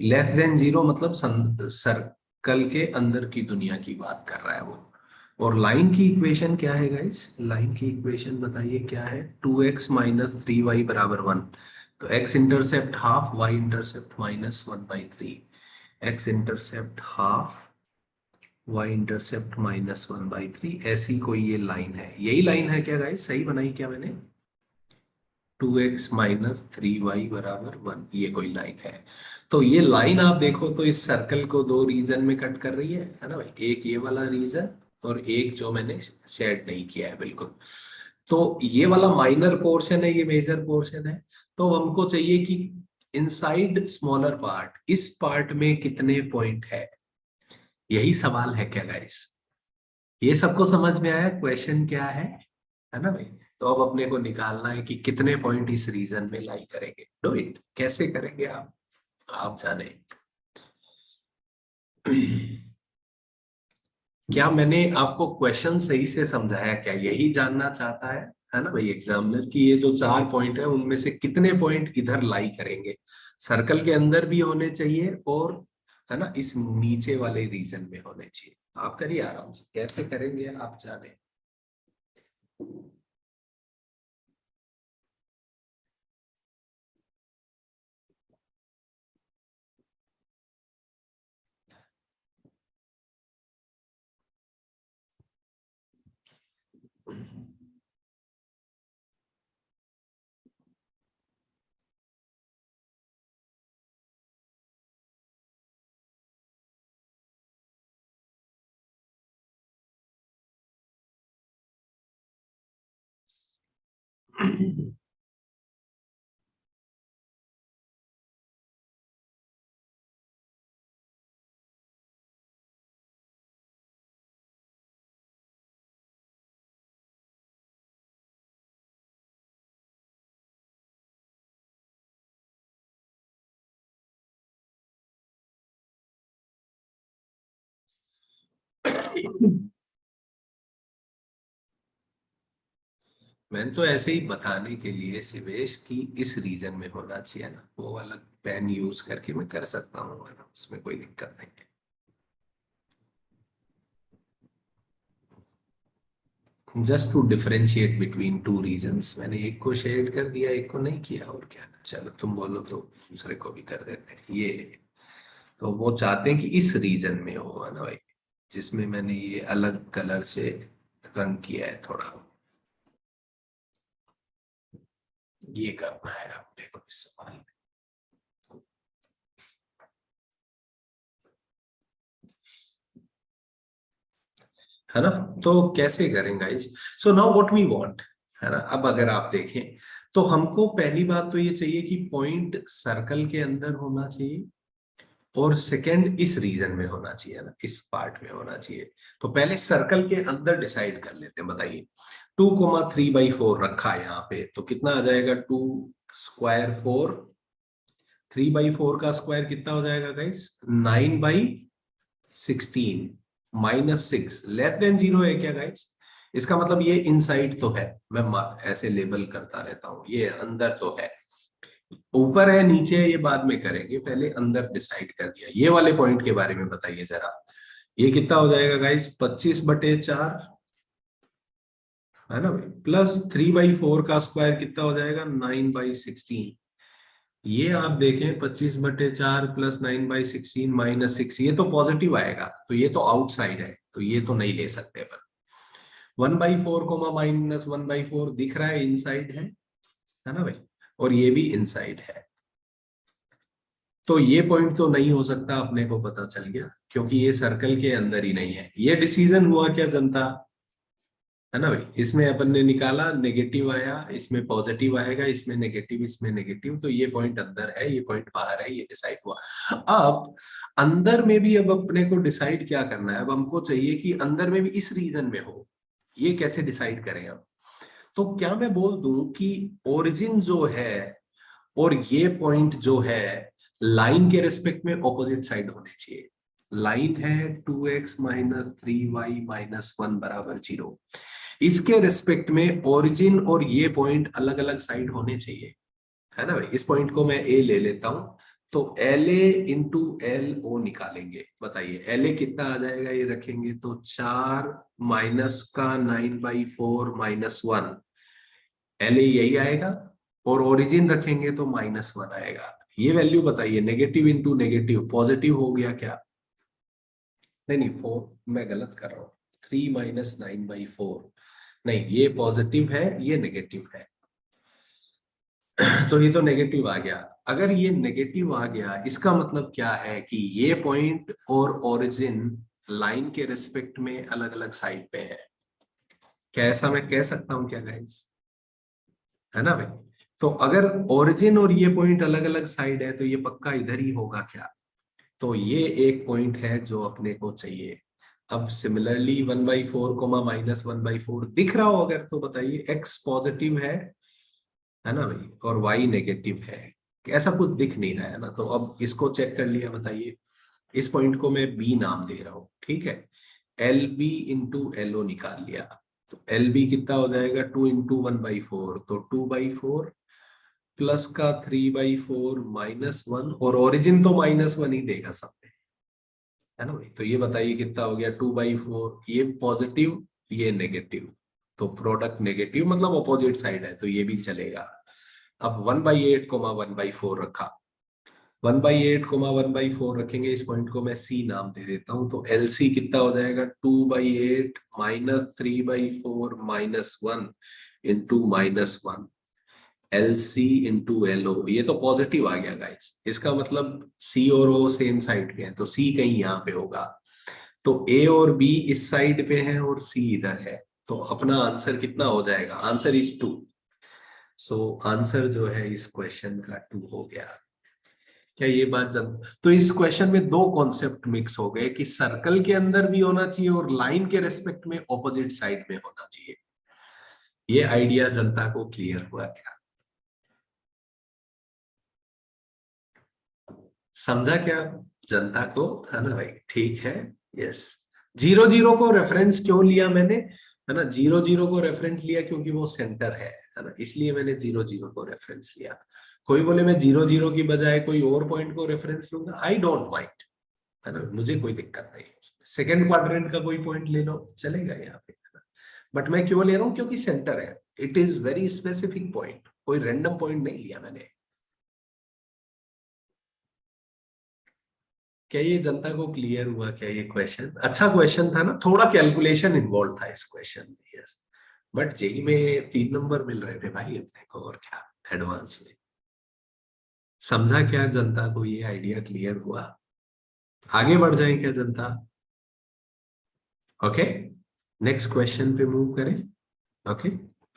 लेस देन 0 मतलब सर्कल के अंदर की दुनिया की बात कर रहा है वो। और लाइन की इक्वेशन क्या है गाइस? लाइन की इक्वेशन बताइए क्या है? 2x - 3y = 1। तो x intercept half, y intercept -1/3। x intercept half, y intercept -1/3। ऐसी कोई ये लाइन है, यही लाइन है क्या गाइस? सही बनाई क्या मैंने? 2x - 3y = 1, ये कोई लाइन है। तो ये लाइन आप देखो तो इस सर्कल को दो रीजन में कट कर रही है ना भाई? एक ये वाला रीजन और एक जो मैंने शेड नहीं किया है बिल्कुल। तो ये वाला माइनर पोर्शन है, ये मेजर पोर्शन है। तो हमको चाहिए कि इनसाइड स्मॉलर पार्ट, इस पार्ट में कितने पॉइंट है। यही सवाल है क्या गाइस? ये सबको समझ में आया क्वेश्चन क्या है ना भाई? तो अब अपने को निकालना है कि कितने पॉइंट इस रीजन में लाई करेंगे। डू इट, कैसे करेंगे आप जाने। क्या मैंने आपको क्वेश्चन सही से समझाया क्या? यही जानना चाहता है ना भाई एग्जामिनर, कि ये जो 4 पॉइंट है उनमें से कितने पॉइंट इधर लाई करेंगे। सर्कल के अंदर भी होने चाहिए और है ना इस नीचे वाले रीजन में होने चाहिए। आप करिए आराम से, कैसे करेंगे आप जाने। मैंने तो ऐसे ही बताने के लिए शिवेश की इस रीजन में होना चाहिए ना, वो अलग पेन यूज करके मैं कर सकता हूँ, है ना, उसमें कोई दिक्कत नहीं है। Just to differentiate between two regions, मैंने एक को शेड कर दिया, एक को नहीं किया, और क्या। चलो तुम बोलो तो दूसरे को भी कर देते हैं ये। तो वो चाहते हैं कि इस रीजन में हो, है ना भाई, जिसमें मैंने ये अलग कलर से रंग किया है थोड़ा। ये करना है आपने को इस सवाल में। है ना? तो कैसे करें guys? So now what we want, है ना। अब अगर आप देखें तो हमको पहली बात तो ये चाहिए कि पॉइंट सर्कल के अंदर होना चाहिए, और सेकंड इस रीजन में होना चाहिए ना, इस पार्ट में होना चाहिए। तो पहले सर्कल के अंदर डिसाइड कर लेते हैं। बताइए, 2,3/4 रखा है यहाँ पे, तो कितना आ जाएगा? 2² 4, 3/4 का स्क्वायर कितना हो जाएगा गाइस? 9/16 -6 लेस देन 0 है क्या गाइस? इसका मतलब ये इनसाइड तो है, मैं ऐसे लेबल करता रहता हूँ, ये अंदर तो है। ऊपर है नीचे है ये बाद में करेंगे, पहले अंदर डिसाइड कर दिया। ये वाले पॉइंट के बारे में बताइए जरा, ये कितना हो जाएगा गाइस? 25/4, है ना भाई, प्लस 3/4 का स्क्वायर कितना हो जाएगा? 9/16। ये आप देखें, 25/4 प्लस 9/16 -6, ये तो पॉजिटिव आएगा, तो ये तो आउटसाइड है, तो ये तो नहीं ले सकते अपन। 1/4 -1/4 दिख रहा है, इनसाइड है ना भाई, और ये भी इनसाइड है। तो ये पॉइंट तो नहीं हो सकता, अपने को पता चल गया, क्योंकि ये सर्कल के अंदर ही नहीं है। ये डिसीजन हुआ क्या जनता, है ना भाई। इसमें अपन ने निकाला, नेगेटिव आया, इसमें पॉजिटिव आएगा, इसमें नेगेटिव, इसमें नेगेटिव, तो ये पॉइंट अंदर है, ये पॉइंट बाहर है, ये डिसाइड हुआ। अब अंदर में भी अब अपने को डिसाइड क्या करना है, अब हमको चाहिए कि अंदर में भी इस रीजन में हो। ये कैसे डिसाइड करें हम? तो क्या मैं बोल दूं कि ओरिजिन जो है और ये पॉइंट जो है लाइन के रेस्पेक्ट में ऑपोजिट साइड होने चाहिए। लाइन है 2x माइनस 3y माइनस 1 बराबर 0। इसके रेस्पेक्ट में ओरिजिन और ये पॉइंट अलग अलग साइड होने चाहिए, है ना भाई। इस पॉइंट को मैं ए ले लेता हूं, तो L A into L O निकालेंगे। बताइए एल ए कितना आ जाएगा, ये रखेंगे तो 4 माइनस का 9/4 माइनस 1, एल ए यही आएगा। और ओरिजिन रखेंगे तो -1 आएगा। ये वैल्यू बताइए, नेगेटिव इंटू नेगेटिव पॉजिटिव हो गया क्या? नहीं नहीं, 4 मैं गलत कर रहा हूँ, 3 माइनस 9/4 नहीं, ये पॉजिटिव है, ये नेगेटिव है। तो ये तो नेगेटिव आ गया। अगर ये नेगेटिव आ गया, इसका मतलब क्या है कि ये पॉइंट और ओरिजिन लाइन के रिस्पेक्ट में अलग अलग साइड पे है। क्या ऐसा मैं कह सकता हूं क्या गाइस, है ना भाई। तो अगर ओरिजिन और ये पॉइंट अलग अलग साइड है तो ये पक्का इधर ही होगा क्या? तो ये एक पॉइंट है जो अपने को चाहिए। अब सिमिलरली 1/4 कोमा -1/4 दिख रहा हो अगर, तो बताइए x पॉजिटिव है ना भाई, और y नेगेटिव है। ऐसा कुछ दिख नहीं रहा है ना, तो अब इसको चेक कर लिया। बताइए, इस पॉइंट को मैं b नाम दे रहा हूं, ठीक है। L B into L O निकाल लिया, तो एल बी कितना हो जाएगा, 2 इंटू 1/4, तो 2/4 प्लस का 3/4 -1, और ओरिजिन तो -1 ही देगा सब में, है ना भाई। तो ये बताइए कितना हो गया, 2/4, ये पॉजिटिव ये नेगेटिव, तो प्रोडक्ट नेगेटिव मतलब अपोजिट साइड है, तो ये भी चलेगा। अब 1/8 कोमा 1/4 रखा, 1/8 कोमा 1/4 रखेंगे, इस पॉइंट को मैं सी नाम दे देता हूं, तो एल सी कितना हो जाएगा, 2/8 minus 3/4 -1 into -1, L C into L O. ये तो पॉजिटिव आ गया गाइस, इसका मतलब सी और ओ सेम साइड पे है, तो सी कहीं यहाँ पे होगा। तो ए और बी इस साइड पे है और सी इधर है, तो अपना आंसर कितना हो जाएगा, आंसर इज 2। सो आंसर जो है इस क्वेश्चन का 2 हो गया। क्या ये बात जन, तो इस क्वेश्चन में दो कॉन्सेप्ट मिक्स हो गए कि सर्कल के अंदर भी होना चाहिए और लाइन के रेस्पेक्ट में ऑपोजिट साइड में होना चाहिए। ये आइडिया जनता को क्लियर हुआ क्या, समझा क्या जनता को, है ना भाई। ठीक है, यस। 0 0 को रेफरेंस क्यों लिया मैंने, है ना, 0 0 को रेफरेंस लिया क्योंकि वो सेंटर है ना, इसलिए मैंने 0 0 को रेफरेंस लिया। कोई बोले मैं 0 0 की बजाय कोई और पॉइंट को रेफरेंस लूंगा, आई डोंट माइंड, है ना, मुझे कोई दिक्कत नहीं है। सेकेंड क्वाड्रेंट का कोई पॉइंट ले लो, चलेगा यहाँ पे, है ना। बट मैं क्यों ले रहा हूँ, क्योंकि सेंटर है, it is very specific point, कोई रैंडम पॉइंट नहीं लिया मैंने। क्या ये जनता को क्लियर हुआ क्या, ये क्वेश्चन अच्छा क्वेश्चन था ना, थोड़ा कैलकुलेशन इन्वॉल्व था इस क्वेश्चन में, यस। बट जेई में 3 नंबर मिल रहे थे भाई अपने को, और क्या एडवांस में। समझा क्या जनता को, ये आइडिया क्लियर हुआ? आगे बढ़ जाए क्या जनता? ओके, नेक्स्ट क्वेश्चन पे मूव करें। ओके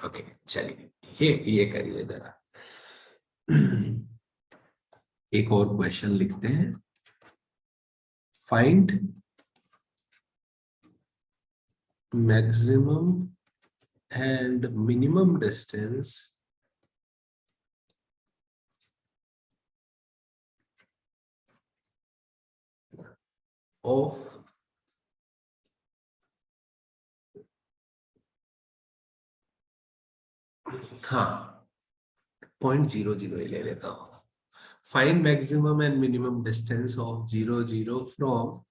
ओके, चलिए ये करिए जरा। एक और क्वेश्चन लिखते हैं। Find maximum and minimum distance of हाँ 0.00 ले लेता हूँ। Find maximum and minimum distance of 0 0 from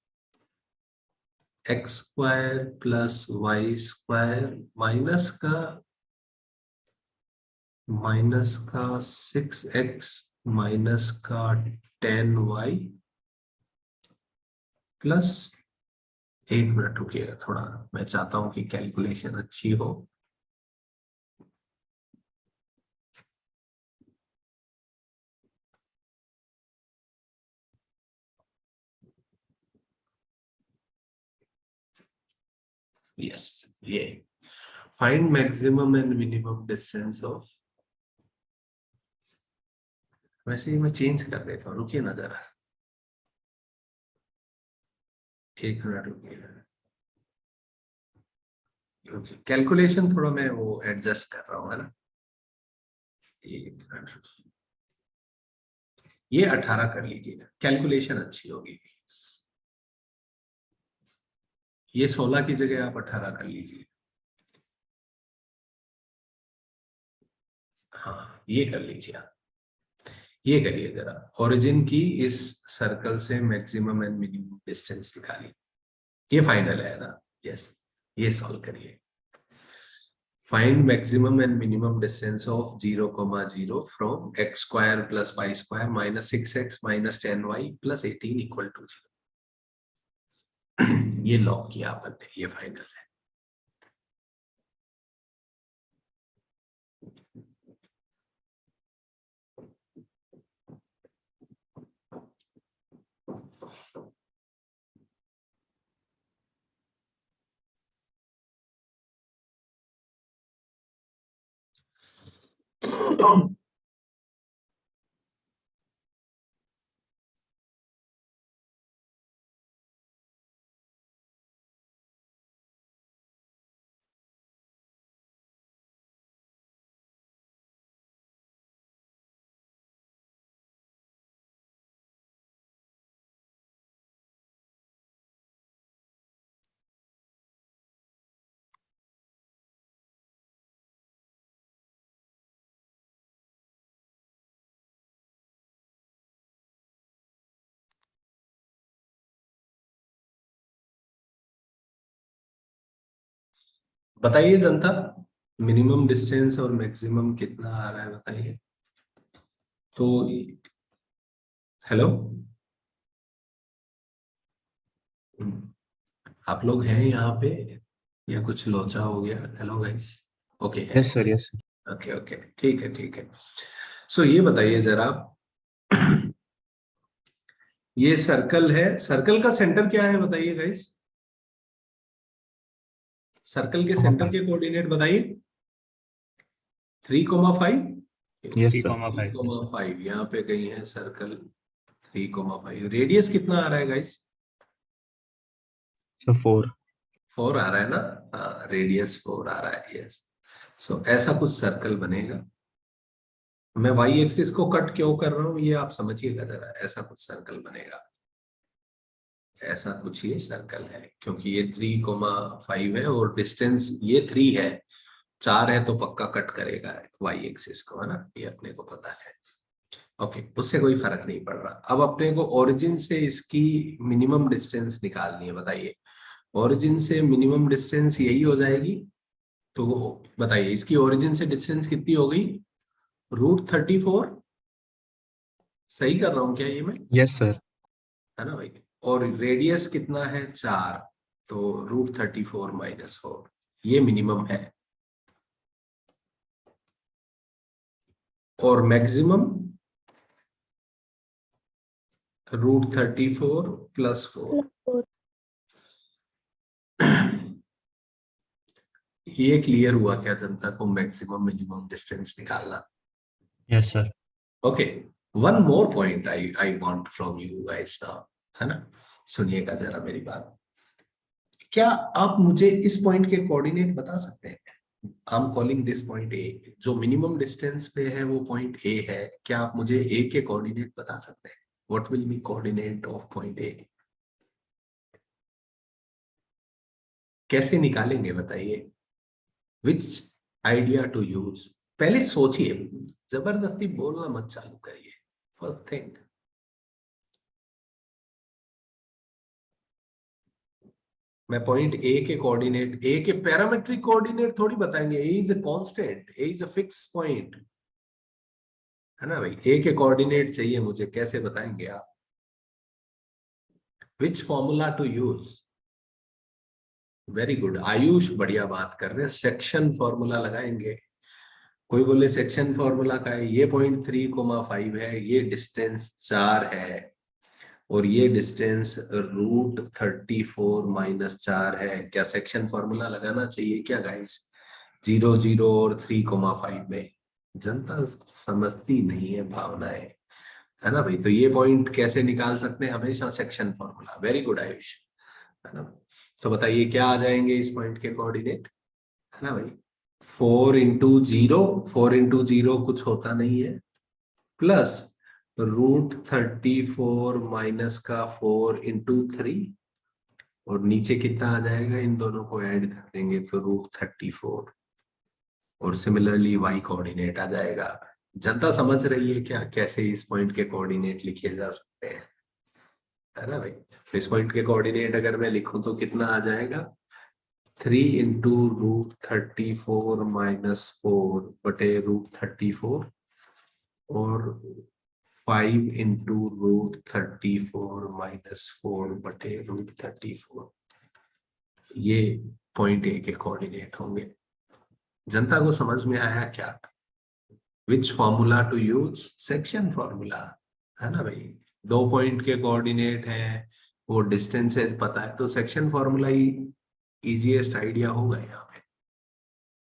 x square plus y square minus का 6x माइनस का 10y प्लस, 1 मिनट रुकिएगा थोड़ा, मैं चाहता हूं कि कैलकुलेशन अच्छी हो। यस, ये find maximum and minimum distance of, वैसे ही मैं चेंज कर देता हूँ, रुकिए ना जरा, एक मिनट रुकिए, कैलकुलेशन थोड़ा मैं वो एडजस्ट कर रहा हूँ, है ना। एक मिनट रुकिए, ये 18 कर लीजिएगा, कैलकुलेशन अच्छी होगी। ये 16 की जगह आप 18 कर लीजिए। हाँ, ये कर लीजिए आप। ये करिए जरा, ओरिजिन की इस सर्कल से मैक्सिमम एंड मिनिमम डिस्टेंस निकालिए। ये फाइनल है ना। यस, ये सॉल्व करिए। Find maximum and minimum distance of 0,0 from x square plus y square minus 6x minus 10y plus 18 equal to 0। ये लॉक किया अपन ने, ये फाइनल है। बताइए जनता, मिनिमम डिस्टेंस और मैक्सिमम कितना आ रहा है बताइए तो। हेलो, आप लोग हैं यहाँ पे या कुछ लोचा हो गया? हेलो गाइस, ओके है। Yes sir, yes sir. Okay okay, ठीक है ठीक है। सो ये बताइए जरा, ये सर्कल है, सर्कल का सेंटर क्या है बताइए गाइस? सर्कल के सेंटर के कोऑर्डिनेट बताइए। 3,5। Yes sir. 3,5 यहाँ पे कहीं है सर्कल। 3,5 रेडियस कितना आ रहा है गाइस? सर 4। 4 आ रहा है ना। हाँ, रेडियस 4 आ रहा है। यस, सो ऐसा कुछ सर्कल बनेगा। मैं वाई एक्सिस को कट क्यों कर रहा हूं ये आप समझिएगा जरा। ऐसा कुछ सर्कल बनेगा, ऐसा कुछ ये सर्कल है, क्योंकि ये 3,5 है और डिस्टेंस ये 3 है। 4 है तो पक्का कट करेगा वाई एक्सिस को, है ना, ये अपने को पता है। ओके, उससे कोई फर्क नहीं पड़ रहा। अब अपने को ओरिजिन से इसकी मिनिमम डिस्टेंस निकालनी है। बताइए, ओरिजिन से मिनिमम डिस्टेंस यही हो जाएगी। तो बताइए, इसकी ओरिजिन से डिस्टेंस कितनी हो गई? √34। सही कर रहा हूं क्या ये मैं? Yes sir. है ना भाई। और रेडियस कितना है? 4। तो √34 - 4 ये मिनिमम है। और मैक्सिमम √34 + 4। ये क्लियर हुआ क्या जनता को? मैक्सिमम मिनिमम डिस्टेंस निकालना। Yes sir. Okay, one more point I want from you guys now, है ना। सुनिएगा जरा मेरी बात। क्या आप मुझे इस पॉइंट के कोऑर्डिनेट बता सकते हैं? I am calling this point A, जो मिनिमम डिस्टेंस पे है वो पॉइंट ए है। क्या आप मुझे ए के कोऑर्डिनेट बता सकते हैं? What will be coordinate of point A? कैसे निकालेंगे बताइए? Which idea to use? पहले सोचिए, जबरदस्ती बोलना मत चालू करिए। फर्स्ट थिंग, मैं पॉइंट ए के कोऑर्डिनेट, ए के पैरामेट्रिक कोऑर्डिनेट थोड़ी बताएंगे। A is a constant, A is a fix point, है ना भाई। ए के कोऑर्डिनेट चाहिए मुझे, कैसे बताएंगे आप? Which formula to use? Very good Ayush, बढ़िया बात कर रहे हैं। सेक्शन फॉर्मूला लगाएंगे। कोई बोले सेक्शन फॉर्मूला का है, ये पॉइंट 3,5 है, ये डिस्टेंस 4 है, और ये डिस्टेंस √34 माइनस 4 है। क्या सेक्शन फॉर्मूला लगाना चाहिए क्या गाइस? 0 0 और 3,5 में। जनता समझती नहीं है भावनाएं, है ना भाई? तो ये पॉइंट कैसे निकाल सकते हैं? हमेशा section formula. Very good Ayush, है ना? तो बताइए क्या आ जाएंगे इस पॉइंट के कोऑर्डिनेट, है ना भाई? 4 इंटू 0, 4 इंटू 0 कुछ होता नहीं है, प्लस √34 माइनस का 4 इंटू 3, और नीचे कितना आ जाएगा? इन दोनों को ऐड कर देंगे तो √34, और सिमिलरली y कोऑर्डिनेट आ जाएगा। जनता समझ रही है क्या कैसे इस पॉइंट के कोऑर्डिनेट लिखे जा सकते हैं, है ना भाई? तो इस पॉइंट के कोऑर्डिनेट अगर मैं लिखूं तो कितना आ जाएगा? 3 इंटू √34 माइनस 4 बटे √34, और 5 इंटू √34 माइनस 4 बटे √34। ये पॉइंट ए के कोऑर्डिनेट होंगे। जनता को समझ में आया क्या? Which formula to use? Section formula, है ना भाई? 2 पॉइंट के कोऑर्डिनेट है, वो डिस्टेंसेस पता है, तो सेक्शन फॉर्मूला ही इजीएस्ट आइडिया होगा यहाँ पे।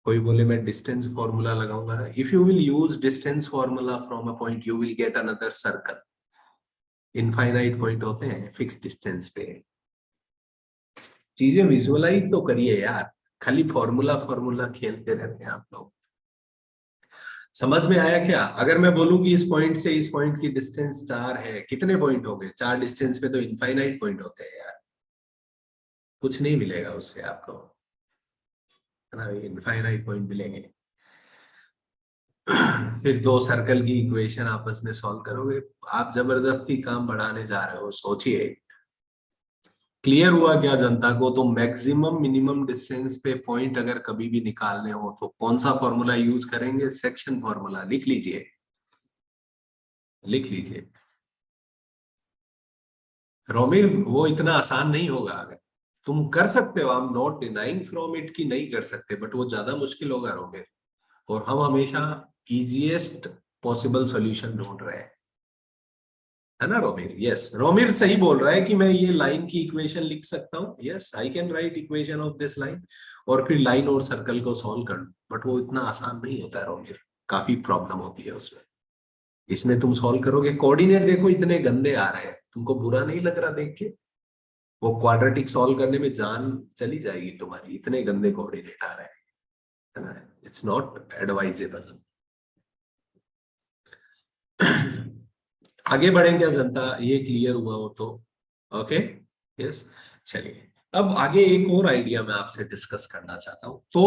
कोई बोले मैं डिस्टेंस फॉर्मूला लगाऊंगा, if you will use distance formula from a point you will get another circle. Infinite point होते हैं फिक्स डिस्टेंस पे। चीजें विजुअलाइज तो करिए यार, खाली फॉर्मूला फॉर्मूला खेलते रहते हैं आप लोग। समझ में आया क्या? अगर मैं बोलूं कि इस पॉइंट से इस पॉइंट की डिस्टेंस 4 है, कितने पॉइंट हो गए? 4 डिस्टेंस पे तो इनफाइनाइट पॉइंट होते हैं यार, कुछ नहीं मिलेगा उससे आपको, है ना? इनफाइनाइट पॉइंट मिलेंगे। फिर 2 सर्कल की इक्वेशन आपस में सॉल्व करोगे, आप जबरदस्ती काम बढ़ाने जा रहे हो। सोचिए, क्लियर हुआ क्या जनता को? तो मैक्सिमम मिनिमम डिस्टेंस पे पॉइंट अगर कभी भी निकालने हो तो कौन सा फॉर्मूला यूज करेंगे? Section formula. लिख लीजिए, लिख लीजिए। रोमिर वो इतना आसान नहीं होगा। अगर तुम कर सकते हो, आई am not denying from it कि नहीं कर सकते, बट वो ज्यादा मुश्किल होगा रोमिर, और हम हमेशा इजीएस्ट पॉसिबल सॉल्यूशन ढूंढ रहे हैं, है ना रोमिर? यस, रोमिर सही बोल रहा है कि मैं ये लाइन की इक्वेशन लिख सकता हूँ। Yes, I can write equation of this line, और फिर लाइन और सर्कल को सॉल्व कर लूं, बट वो इतना आसान नहीं होता है रोमिर, काफी प्रॉब्लम होती है उसमें। इसमें तुम सॉल्व करोगे, कोऑर्डिनेट देखो इतने गंदे आ रहे हैं, तुमको बुरा नहीं लग रहा देख के? वो क्वाड्रेटिक सॉल्व करने में जान चली जाएगी तुम्हारी, इतने गंदे कोऑर्डिनेट आ रहे हैं, है ना? It's not advisable. आगे बढ़ें क्या जनता? ये क्लियर हुआ हो तो ओके? यस, चलिए अब आगे एक और आइडिया मैं आपसे डिस्कस करना चाहता हूं। तो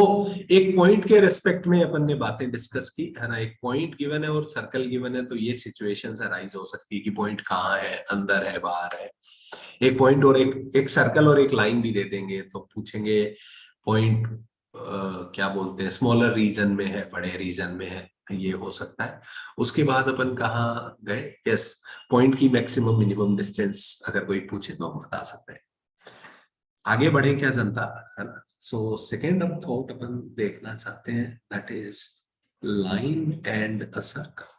एक पॉइंट के रेस्पेक्ट में अपन ने बातें डिस्कस की, है ना? एक पॉइंट गिवन है और सर्कल गिवन है, तो ये सिचुएशंस अराइज हो सकती है कि पॉइंट कहाँ है, अंदर है, बाहर है। एक पॉइंट और एक सर्कल और एक लाइन भी दे देंगे, तो पूछेंगे पॉइंट क्या बोलते हैं, स्मॉलर रीजन में है, बड़े रीजन में है, ये हो सकता है। उसके बाद अपन कहाँ गए? यस, पॉइंट की मैक्सिमम मिनिमम डिस्टेंस अगर कोई पूछे तो हम बता सकते हैं। आगे बढ़े क्या जनता, है ना? सो सेकेंड अब थॉट अपन देखना चाहते हैं, that is line and a circle.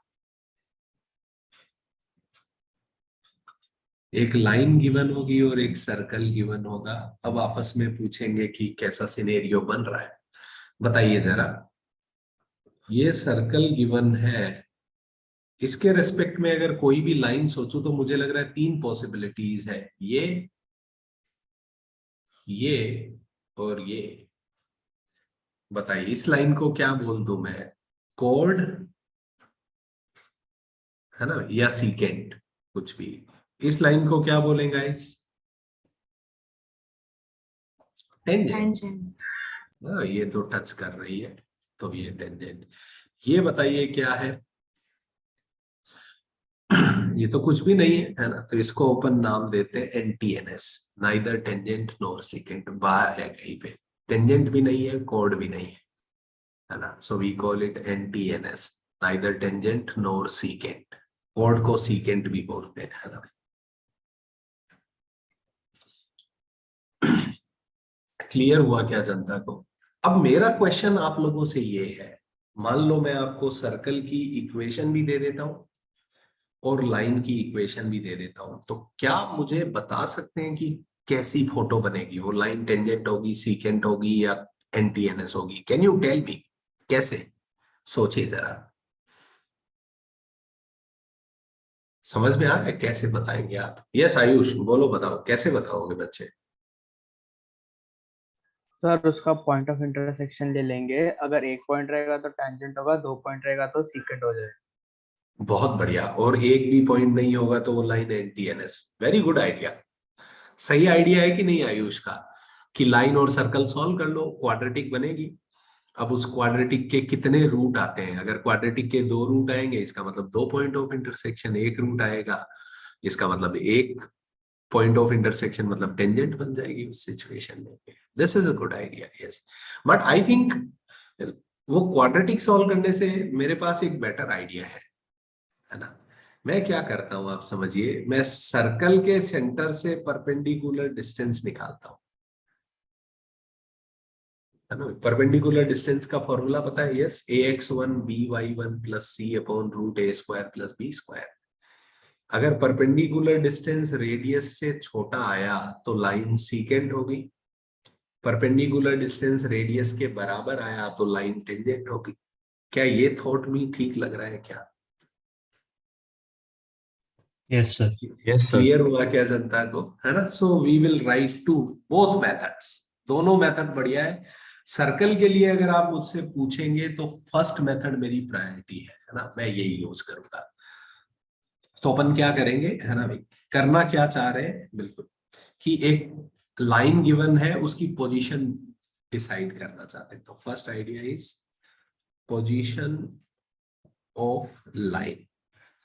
एक लाइन गिवन होगी और एक सर्कल गिवन होगा। अब आपस में पूछेंगे कि कैसा सिनेरियो बन रहा है, बताइए जरा। ये सर्कल गिवन है, इसके रेस्पेक्ट में अगर कोई भी लाइन सोचूं तो मुझे लग रहा है 3 पॉसिबिलिटीज है, ये और ये। बताइए इस लाइन को क्या बोल दूं मैं? कॉर्ड, है ना, या सीकेंट, कुछ भी। इस लाइन को क्या बोलेंगे गाइस? टेंजेंट। ये तो टच कर रही है, तो ये टेंजेंट। ये बताइए क्या है? ये तो कुछ भी नहीं है ना? तो इसको अपन नाम देते हैं NTNS, neither tangent nor secant. बाहर है कहीं पे, टेंजेंट भी नहीं है, कॉर्ड भी नहीं है ना? So we call it NTNS, neither tangent nor secant. Chord को सीकेंट भी बोलते हैं, है ना? क्लियर हुआ क्या जनता को? अब मेरा क्वेश्चन आप लोगों से ये है, मान लो मैं आपको सर्कल की इक्वेशन भी दे देता हूं और लाइन की इक्वेशन भी दे देता हूं, तो क्या मुझे बता सकते हैं कि कैसी फोटो बनेगी? वो लाइन टेंजेंट होगी, सीकेंट होगी, या एनटीएनएस होगी? कैन यू टेल मी कैसे? सोचिए जरा, समझ में आ रहा है कैसे बताएंगे आप? यस आयुष बोलो, बताओ कैसे बताओगे बच्चे? सर उसका पॉइंट ऑफ इंटरसेक्शन ले लेंगे, अगर एक पॉइंट रहेगा तो टेंजेंट होगा, दो पॉइंट रहेगा तो सीकेंट हो जाएगा। बहुत बढ़िया। और एक भी पॉइंट नहीं होगा तो वो लाइन एनटीएनएस। Very good idea. सही आइडिया है कि नहीं आयुष का, कि लाइन और सर्कल सॉल्व कर लो, क्वाड्रेटिक बनेगी। अब उस क्वाड्रेटिक के कितने रूट आते हैं? अगर क्वाड्रेटिक के 2 रूट आएंगे, इसका मतलब 2 पॉइंट ऑफ इंटरसेक्शन। एक रूट आएगा, इसका मतलब एक पॉइंट ऑफ इंटरसेक्शन, मतलब टेंजेंट बन जाएगी उस सिचुएशन में। This is a good idea, yes. But I think वो क्वाड्रेटिक सॉल्व करने से मेरे पास एक बेटर आइडिया है ना? मैं क्या करता हूं आप समझिए, मैं सर्कल के सेंटर से परपेंडिकुलर डिस्टेंस निकालता हूं, है ना? परपेंडिकुलर डिस्टेंस का फॉर्मूला पता है? Yes, ax1 by1 plus c upon root a square plus b square. अगर परपेंडिकुलर डिस्टेंस रेडियस से छोटा आया तो लाइन सीकेंट होगी, परपेंडिकुलर डिस्टेंस रेडियस के बराबर आया तो लाइन टेंजेंट होगी। क्या ये थॉट मी ठीक लग रहा है क्या? Yes, sir. क्लियर हुआ क्या जनता को, है ना? So we will write to both methods. दोनों मेथड बढ़िया है। सर्कल के लिए अगर आप मुझसे पूछेंगे तो फर्स्ट मेथड मेरी प्रायोरिटी है ना? मैं यही यूज करूंगा। तो अपन क्या करेंगे, है ना भाई? करना क्या चाह रहे हैं, बिल्कुल, कि एक लाइन गिवन है, उसकी पोजीशन डिसाइड करना चाहते हैं। तो first idea is position of line.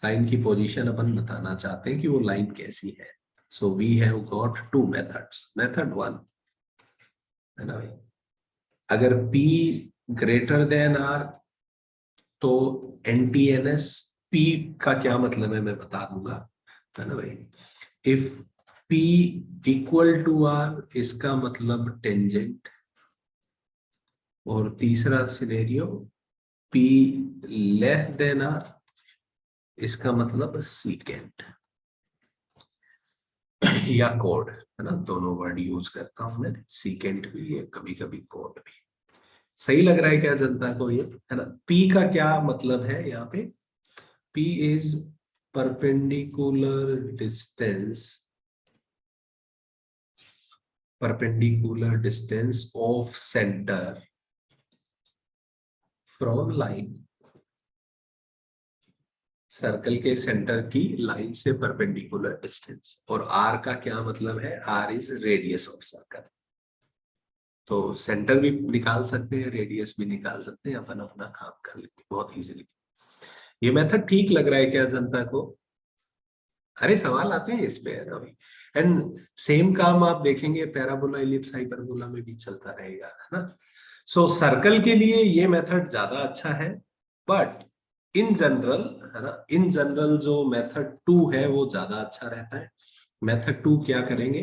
Line की पोजीशन अपन बताना चाहते हैं कि वो लाइन कैसी है। So we have got 2 methods. Method 1, है ना भाई, अगर P ग्रेटर देन R तो NTNS। P का क्या मतलब है मैं बता दूंगा, है ना भाई? If P equal to R, इसका मतलब टेंजेंट। और तीसरा scenario, P less than R, इसका मतलब सीकेंट या कोड, है ना? दोनों वर्ड यूज करता हूं मैं, सीकेंट भी है, कभी कभी कोड भी। सही लग रहा है क्या जनता को ये, है ना? P का क्या मतलब है यहाँ पे? P is perpendicular distance of center from line। Circle के सेंटर की लाइन से परपेंडिकुलर डिस्टेंस। और R का क्या मतलब है? R is radius of circle. तो सेंटर भी निकाल सकते हैं, रेडियस भी निकाल सकते हैं, अपन अपना काम कर लेंगे बहुत इजीली। ये मेथड ठीक लग रहा है क्या जनता को? अरे सवाल आते हैं इस पे, है ना भाई? एंड सेम काम आप देखेंगे पैराबोला, इलिप्स, हाइपरबोला में भी चलता रहेगा, है ना? सो सर्कल के लिए ये मेथड ज्यादा अच्छा है। बट इन जनरल, है ना, इन जनरल जो मेथड 2 है वो ज्यादा अच्छा रहता है। मेथड 2 क्या करेंगे,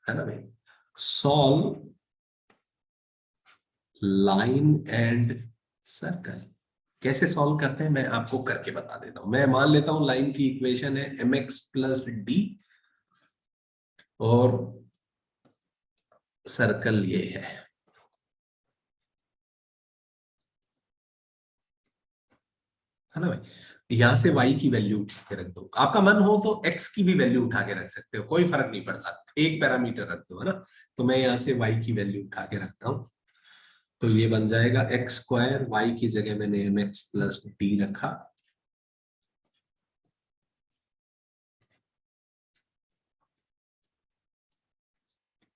है ना भाई? Solve line and circle. कैसे सॉल्व करते हैं मैं आपको करके बता देता हूं। मैं मान लेता हूं लाइन की इक्वेशन है mx प्लस डी, और सर्कल ये है ना भाई? यहां से y की वैल्यू उठा के रख दो, आपका मन हो तो x की भी वैल्यू उठा के रख सकते हो, कोई फर्क नहीं पड़ता, एक पैरामीटर रख दो, है ना? तो मैं यहां से y की वैल्यू उठा के रखता हूं, तो ये बन जाएगा एक्स स्क्वायर, y की जगह मैंने mx प्लस डी रखा।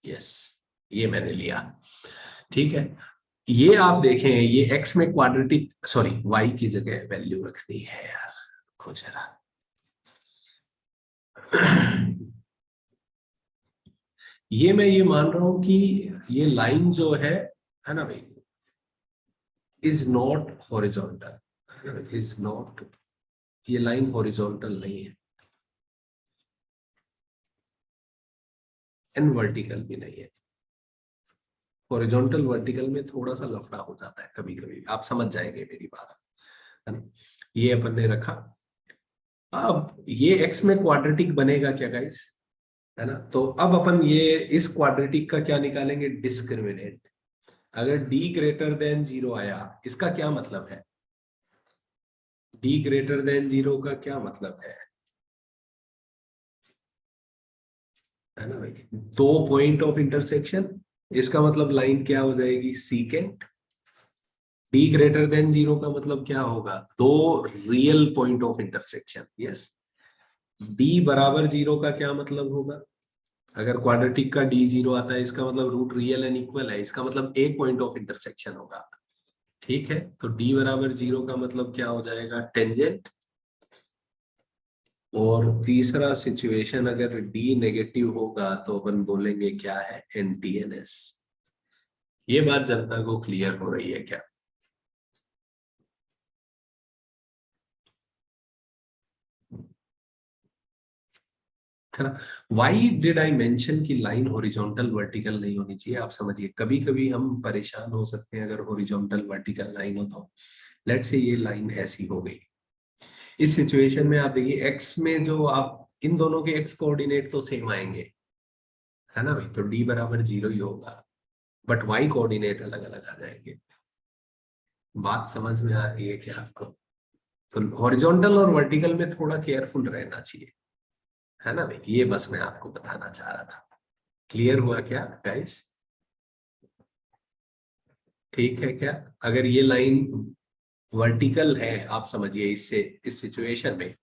यस, ये मैंने लिया, ठीक है। ये आप देखें, ये x में क्वाड्रेटिक, सॉरी y की जगह वैल्यू रखनी है यार, देखो जरा। ये मैं ये मान रहा हूं कि ये लाइन जो है ना भाई, is not horizontal, is not, ये लाइन हॉरिजॉन्टल नहीं है एंड वर्टिकल भी नहीं है। हॉरिजॉन्टल वर्टिकल में थोड़ा सा लफड़ा हो जाता है कभी कभी, आप समझ जाएंगे मेरी बात, है ना? ये अपन ने रखा। अब ये x में क्वाड्रेटिक बनेगा क्या गाइस, है ना। तो अब अपन ये इस क्वाड्रेटिक का क्या निकालेंगे, डिस्क्रिमिनेंट। अगर d ग्रेटर देन 0 आया, इसका क्या मतलब है, d ग्रेटर देन 0 का क्या मतलब है ना भाई, दो पॉइंट ऑफ इंटरसेक्शन, इसका मतलब लाइन क्या हो जाएगी, सीकेंट। d ग्रेटर देन 0 का मतलब क्या होगा, दो real point of intersection. Yes, d बराबर 0 का क्या मतलब होगा, अगर क्वाड्रेटिक का d 0 आता है, इसका मतलब रूट रियल एंड इक्वल है, इसका मतलब एक पॉइंट ऑफ इंटरसेक्शन होगा। ठीक है, तो d बराबर 0 का मतलब क्या हो जाएगा, टेंजेंट। और तीसरा सिचुएशन, अगर d नेगेटिव होगा तो अपन बोलेंगे क्या है, NTNS। ये बात जनता को क्लियर हो रही है क्या? है ना। वाई डिड आई मेंशन कि लाइन हॉरिजॉन्टल वर्टिकल नहीं होनी चाहिए, आप समझिए कभी कभी हम परेशान हो सकते हैं अगर हॉरिजॉन्टल वर्टिकल लाइन हो तो। लेट्स से ये लाइन ऐसी हो गई, इस सिचुएशन में आप देखिए एक्स में जो आप इन दोनों के एक्स कोऑर्डिनेट तो सेम आएंगे, है ना भाई, तो डी बराबर 0 ही होगा, बट वाई कोऑर्डिनेट अलग अलग आ जाएंगे। बात समझ में आ रही है क्या आपको? तो हॉरिजॉन्टल और वर्टिकल में थोड़ा केयरफुल रहना चाहिए, है ना भाई, ये बस मैं आपको बताना चाह रहा था। क्लियर हुआ क्या गाइस? ठीक है क्या? अगर ये लाइन वर्टिकल है, आप समझिए इससे इस सिचुएशन में,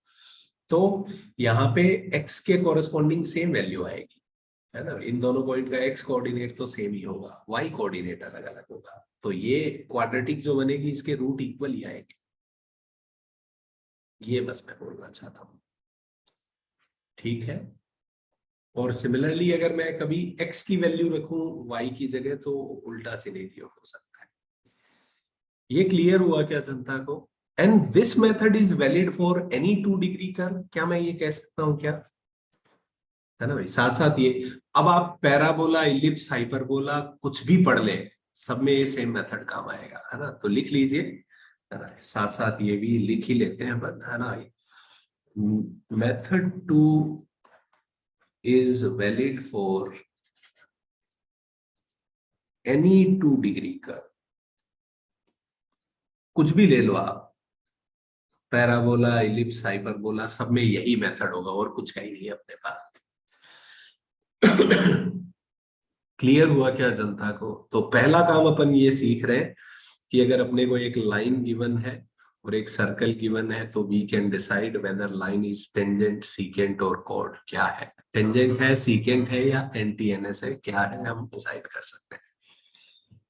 तो यहाँ पे x के कॉरेस्पॉन्डिंग सेम वैल्यू आएगी, है ना। इन दोनों पॉइंट का x कोऑर्डिनेट तो सेम ही होगा, y कोऑर्डिनेट अलग अलग होगा, तो ये क्वाड्रेटिक जो बनेगी इसके रूट इक्वल ही आएंगे। ये बस मैं बोलना चाहता हूँ, ठीक है। और सिमिलरली अगर मैं कभी x की वैल्यू रखूं y की जगह, तो उल्टा सिनेरियो हो सकता है। ये क्लियर हुआ क्या जनता को? And this method is valid for any 2 degree curve, क्या मैं ये कह सकता हूं क्या, है ना भाई। साथ साथ ये, अब आप पैराबोला, इलिप्स, हाइपरबोला कुछ भी पढ़ ले, सब में ये सेम मेथड काम आएगा, है ना। तो लिख लीजिए, है ना, साथ साथ ये भी लिख ही लेते हैं अपन, है ना। Method 2 is valid for any 2 degree curve, कुछ भी ले लो आप, पैराबोला, इलिप्स, हाइपरबोला, सब में यही मेथड होगा और कुछ है ही नहीं अपने पास। क्लियर हुआ क्या जनता को? तो पहला काम अपन ये सीख रहे हैं कि अगर अपने को एक लाइन गिवन है और एक सर्कल गिवन है, तो we can decide whether line is tangent, secant और कॉर्ड। क्या है, टेंजेंट है, सीकेंट है या NTNS है, क्या है, हम डिसाइड कर सकते हैं।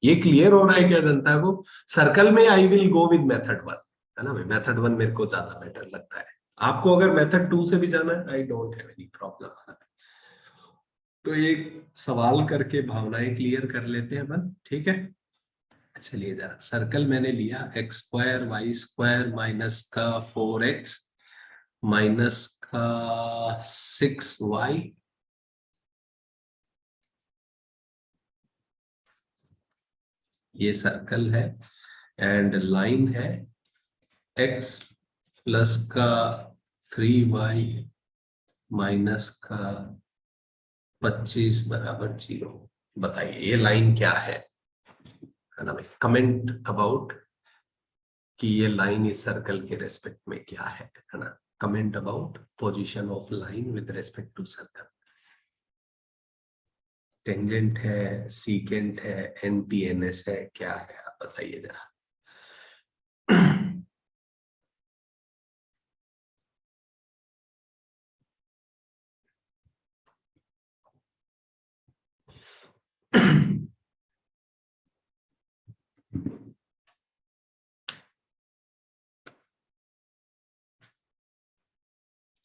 ये क्लियर हो रहा है क्या जनता को? सर्कल में I will go with method 1, है ना भाई, मेथड 1 मेरे को ज्यादा बेटर लगता है। आपको अगर मेथड 2 से भी जाना है, I don't have any problem. तो एक सवाल करके भावनाएं क्लियर कर लेते हैं अपन, ठीक है। चलिए जरा, सर्कल मैंने लिया x² y² माइनस का 4x माइनस का 6y, ये सर्कल है, एंड लाइन है x प्लस का 3y माइनस का 25 बराबर 0। बताइए ये लाइन क्या है ना भाई, कमेंट अबाउट कि ये लाइन इस सर्कल के रेस्पेक्ट में क्या है ना। Comment about position of line with respect to circle. Tangent है, सीकेंट है, NTNS है, क्या है, आप बताइए जरा।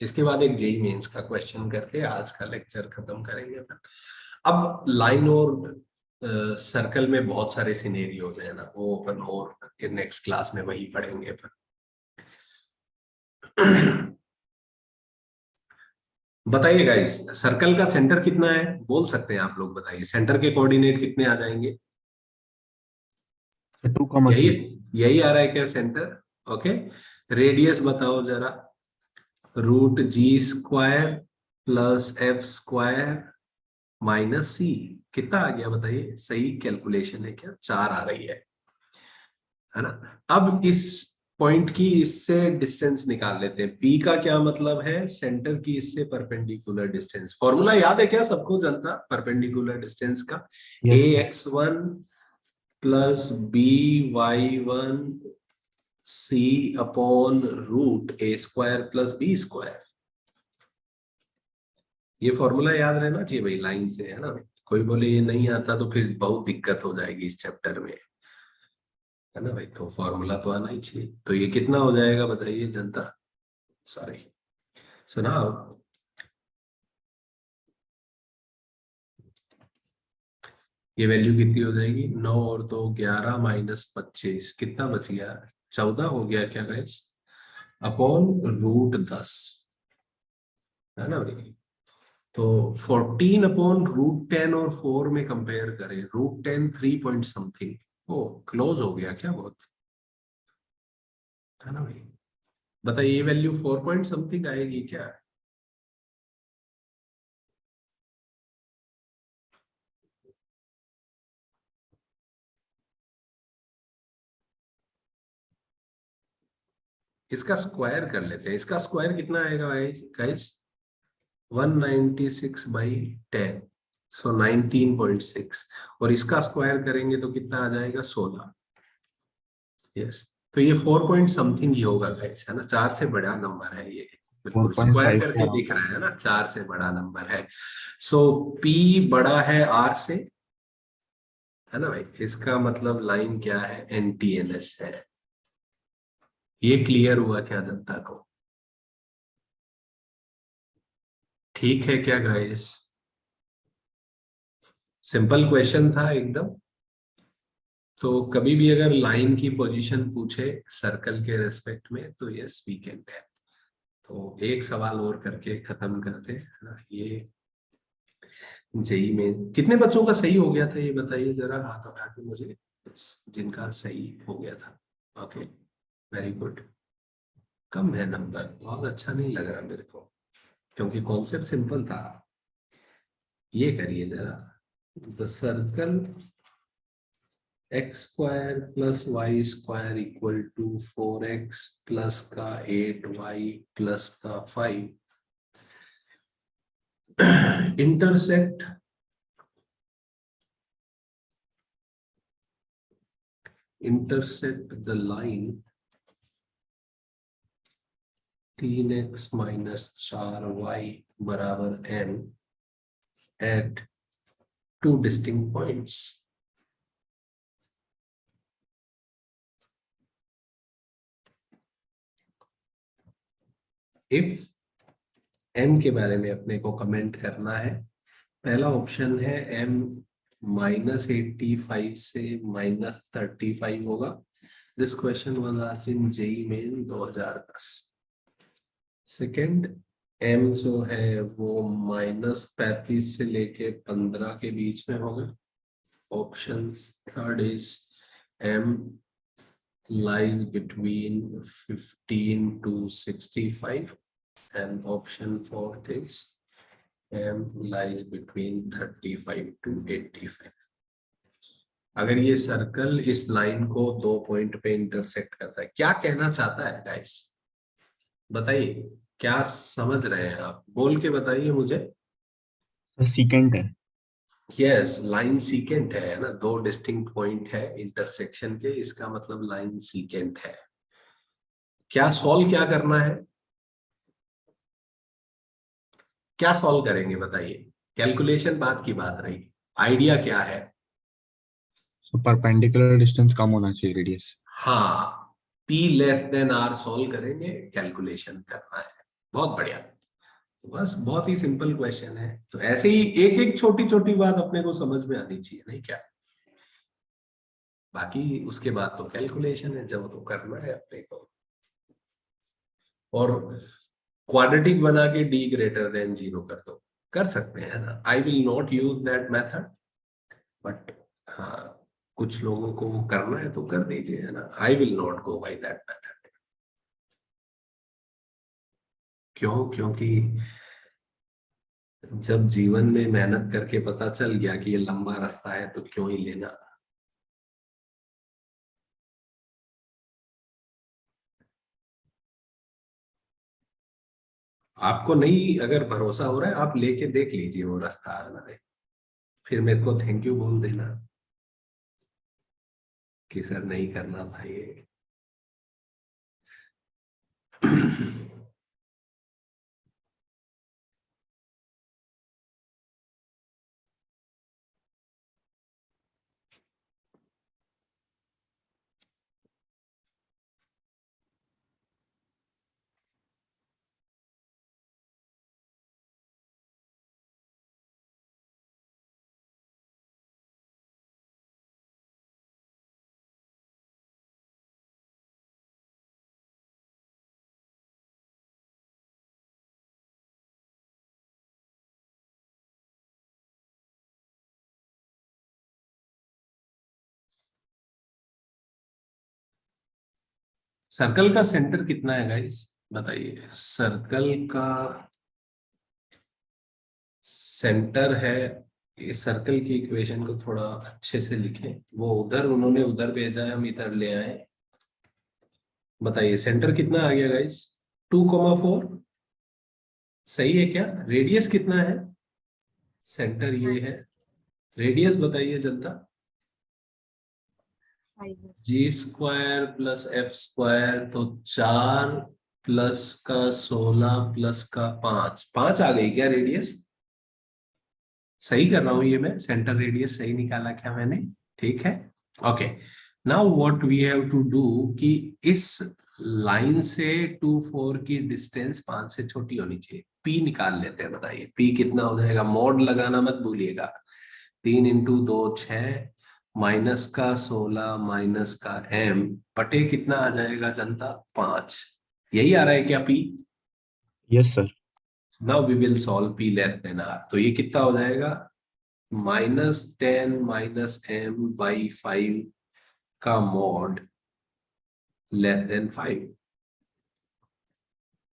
इसके बाद एक जेई मेंस का क्वेश्चन करके आज का लेक्चर खत्म करेंगे अपन। अब लाइन और सर्कल में बहुत सारे सिनेरियोज हैं ना, वो अपन और नेक्स्ट क्लास में वही पढ़ेंगे अपन। बताइए गाइस, सर्कल का सेंटर कितना है, बोल सकते हैं आप लोग, बताइए सेंटर के कोऑर्डिनेट कितने आ जाएंगे? 2,3 यही यही आ रहा है क्या सेंटर? ओके, रेडियस बताओ जरा, root G square plus F square minus C, कितना आ गया बताइए? सही कैलकुलेशन है क्या? 4 आ रही है ना? अब इस पॉइंट की इससे डिस्टेंस निकाल लेते हैं। पी का क्या मतलब है? सेंटर की इससे परपेंडिकुलर डिस्टेंस। फॉर्मूला याद है क्या सबको जनता परपेंडिकुलर डिस्टेंस का? Yes, a sir. X one plus B Y one C upon root A square plus B square. ये फॉर्मूला याद रहना चाहिए भाई, लाइन से, है ना? कोई बोले ये नहीं आता तो फिर बहुत दिक्कत हो जाएगी इस चैप्टर में, है ना भाई? तो फॉर्मूला तो आना ही चाहिए। तो ये कितना हो जाएगा बताइए जनता? सॉरी, सुनाओ। ये वैल्यू कितनी हो जाएगी? 9 और 2 11 माइनस 25 कितना बच गया? 14 हो गया क्या गाइस? अपॉन रूट 10, है ना भाई? तो 14 अपॉन रूट 10 और 4 में कंपेयर करें, रूट 10 3 पॉइंट समथिंग। ओ क्लोज हो गया क्या बहुत, है ना भाई? बताइए ये वैल्यू 4 पॉइंट समथिंग आएगी क्या? इसका स्क्वायर कर लेते हैं। इसका स्क्वायर कितना आएगा भाई गाइस? 196 बाई 10, सो 19.6। और इसका स्क्वायर करेंगे तो कितना आ जाएगा? 16। यस, तो ये 4 पॉइंट समथिंग ही होगा गाइस, है ना? 4 से बड़ा नंबर है ये, बिल्कुल स्क्वायर 4.5 करके दिख रहा है ना, 4 से बड़ा नंबर है। सो पी बड़ा है आर से, है ना भाई? इसका मतलब लाइन क्या है? एनटीएनएस है। ये क्लियर हुआ क्या जनता को? ठीक है क्या गाइस? सिंपल क्वेश्चन था एकदम। तो कभी भी अगर लाइन की पोजीशन पूछे सर्कल के रेस्पेक्ट में तो यस वी कैन टेल। तो एक सवाल और करके खत्म करते हैं, है ना? ये जेई में कितने बच्चों का सही हो गया था ये बताइए जरा, हाथ उठा के मुझे, जिनका सही हो गया था। Okay, very good. कम है नंबर, बहुत अच्छा नहीं लग रहा मेरे को, क्योंकि कॉन्सेप्ट सिंपल था। ये करिए जरा, the circle x square plus y square equal to 4x plus का 8y प्लस का 5 intersect the line 3x minus 4y बराबर m at 2 distinct points. If m के बारे में अपने को कमेंट करना है, पहला ऑप्शन है m -85 से -35 होगा। This question was asked in JEE main 2010। Second, m जो है वो -35 से लेके 15 के बीच में होगा। Option third is m lies between 15 to 65 and option fourth is m lies between 35 to 85। अगर ये सर्कल इस लाइन को 2 पॉइंट पे इंटरसेक्ट करता है, क्या कहना चाहता है गाइस? बताइए, क्या समझ रहे हैं आप? बोल के बताइए मुझे। सीकेंट है। यस, लाइन सीकेंट है ना, 2 डिस्टिंक्ट पॉइंट है इंटरसेक्शन के, इसका मतलब लाइन सीकेंट है। क्या सॉल्व क्या करना है? क्या सॉल्व करेंगे बताइए? कैलकुलेशन बात की बात रही, आइडिया क्या है? सो परपेंडिकुलर डिस्टेंस कम होना चाहिए रेडियस। हाँ, P less than R solve करेंगे, कैलकुलेशन करना है। बहुत बढ़िया, बस बहुत ही सिंपल क्वेश्चन है। तो ऐसे ही एक एक छोटी छोटी बात अपने को समझ में आनी चाहिए, नहीं क्या? बाकी उसके बाद तो कैलकुलेशन है, जब तो करना है अपने को। और क्वाड्रेटिक बना के d ग्रेटर देन 0 कर दो, कर सकते हैं ना। I will not use that method, but हाँ कुछ लोगों को वो करना है तो कर दीजिए, है ना। I will not go by that method. क्यों? क्योंकि जब जीवन में मेहनत करके पता चल गया कि ये लंबा रास्ता है तो क्यों ही लेना। आपको नहीं अगर भरोसा हो रहा है आप लेके देख लीजिए वो रास्ता मैंने, फिर मेरे को थैंक यू बोल देना कि सर नहीं करना था ये। सर्कल का सेंटर कितना है गाइस बताइए? सर्कल का सेंटर है, इस सर्कल की इक्वेशन को थोड़ा अच्छे से लिखें। वो उधर उन्होंने उधर भेजा है, हम इधर ले आए। बताइए सेंटर कितना आ गया गाइस? 2,4 सही है क्या? रेडियस कितना है? सेंटर ये है, रेडियस बताइए जनता। g² प्लस f² तो 4 प्लस का 16 प्लस का 5 आ गई क्या रेडियस? सही कर रहा हूं ये मैं? सेंटर रेडियस सही निकाला क्या मैंने? ठीक है, okay. Now what we have to do कि इस लाइन से 2,4 की डिस्टेंस 5 से छोटी होनी चाहिए। p निकाल लेते हैं, बताइए p कितना हो जाएगा? मॉड लगाना मत भूलिएगा। 3 इंटू 2 6 माइनस का 16 माइनस का m बटे कितना आ जाएगा जनता? 5। यही आ रहा है क्या p? Yes sir. Now we will solve p less than r। तो ये कितना हो जाएगा? -10 माइनस m बाई 5 का मॉड लेस देन 5।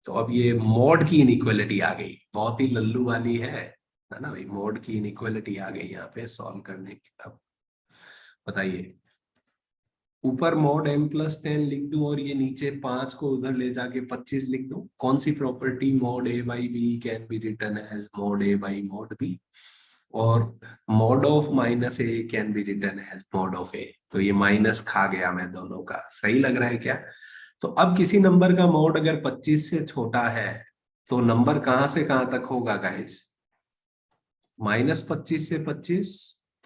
तो अब ये मॉड की इनइक्वालिटी आ गई, बहुत ही लल्लू वाली है ना भाई? मॉड की इनइक्वालिटी आ गई यहाँ पे सॉल्व करने की। अब बताइए, ऊपर मॉड m प्लस 10 लिख दूं और ये नीचे 5 को उधर ले जाके 25 लिख दूं। कौन सी property? Mod a by b can be written as mod a by mod b, और mod of minus a can be written as mod of a। तो ये माइनस खा गया मैं दोनों का। सही लग रहा है क्या? तो अब किसी नंबर का मॉड अगर 25 से छोटा है तो नंबर कहां से कहां तक होगा गाइस? -25 से 25।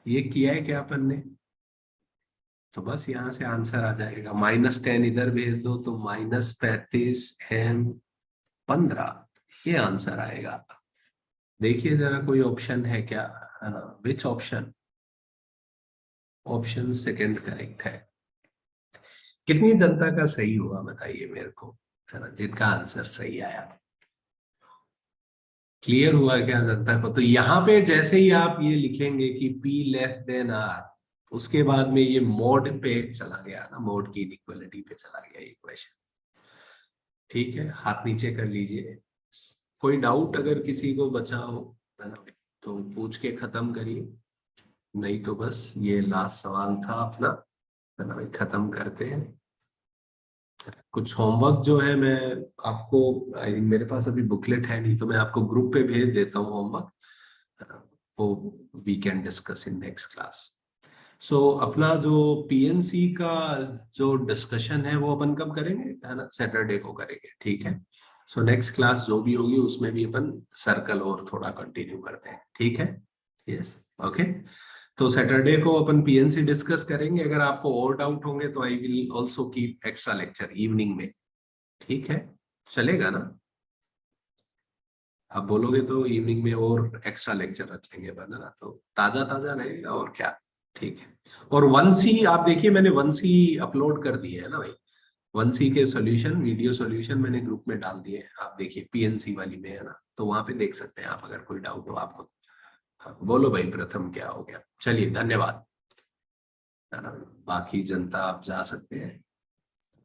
ये किया है क्या अपन ने? तो बस यहां से आंसर आ जाएगा। -10 इधर भेज दो तो -35 m 15, ये आंसर आएगा। देखिए जरा कोई ऑप्शन है क्या? है ना, which option? Option second correct है। कितनी जनता का सही हुआ बताइए मेरे को, है ना, जिनका आंसर सही आया? क्लियर हुआ क्या जनता को? तो यहाँ पे जैसे ही आप ये लिखेंगे कि p लेस देन r, उसके बाद में ये मोड पे चला गया ना, मोड की इक्वलिटी पे चला गया ये क्वेश्चन। ठीक है, हाथ नीचे कर लीजिए। कोई डाउट अगर किसी को बचा हो, है ना, तो पूछ के खत्म करिए, नहीं तो बस ये लास्ट सवाल था अपना, है ना भाई, खत्म करते हैं। कुछ होमवर्क जो है मैं आपको, आई थिंक मेरे पास अभी बुकलेट है नहीं, तो मैं आपको ग्रुप पे भेज देता हूँ होमवर्क, वो we can discuss in next class. So अपना जो पीएनसी का जो डिस्कशन है वो अपन कब करेंगे, है ना? सैटरडे को करेंगे, ठीक है। सो नेक्स्ट क्लास जो भी होगी उसमें भी अपन सर्कल और थोड़ा कंटिन्यू करते हैं, ठीक है? Yes, okay. तो सैटरडे को अपन पीएनसी डिस्कस करेंगे। अगर आपको और डाउट होंगे तो I will also keep extra lecture evening में, ठीक है? चलेगा ना? आप बोलोगे तो इवनिंग में और एक्स्ट्रा लेक्चर रख लेंगे अपन, है ना, तो ताजा ताजा रहेगा और क्या। ठीक है। और 1C आप देखिए, मैंने 1C अपलोड कर दिए है ना भाई। 1C के सॉल्यूशन, वीडियो सॉल्यूशन मैंने ग्रुप में डाल दिए, आप देखिए पीएनसी वाली में, है ना, तो वहां पे देख सकते हैं आप अगर कोई डाउट हो आपको। हाँ, बोलो भाई प्रथम क्या हो गया? चलिए धन्यवाद, है ना, बाकी जनता आप जा सकते हैं।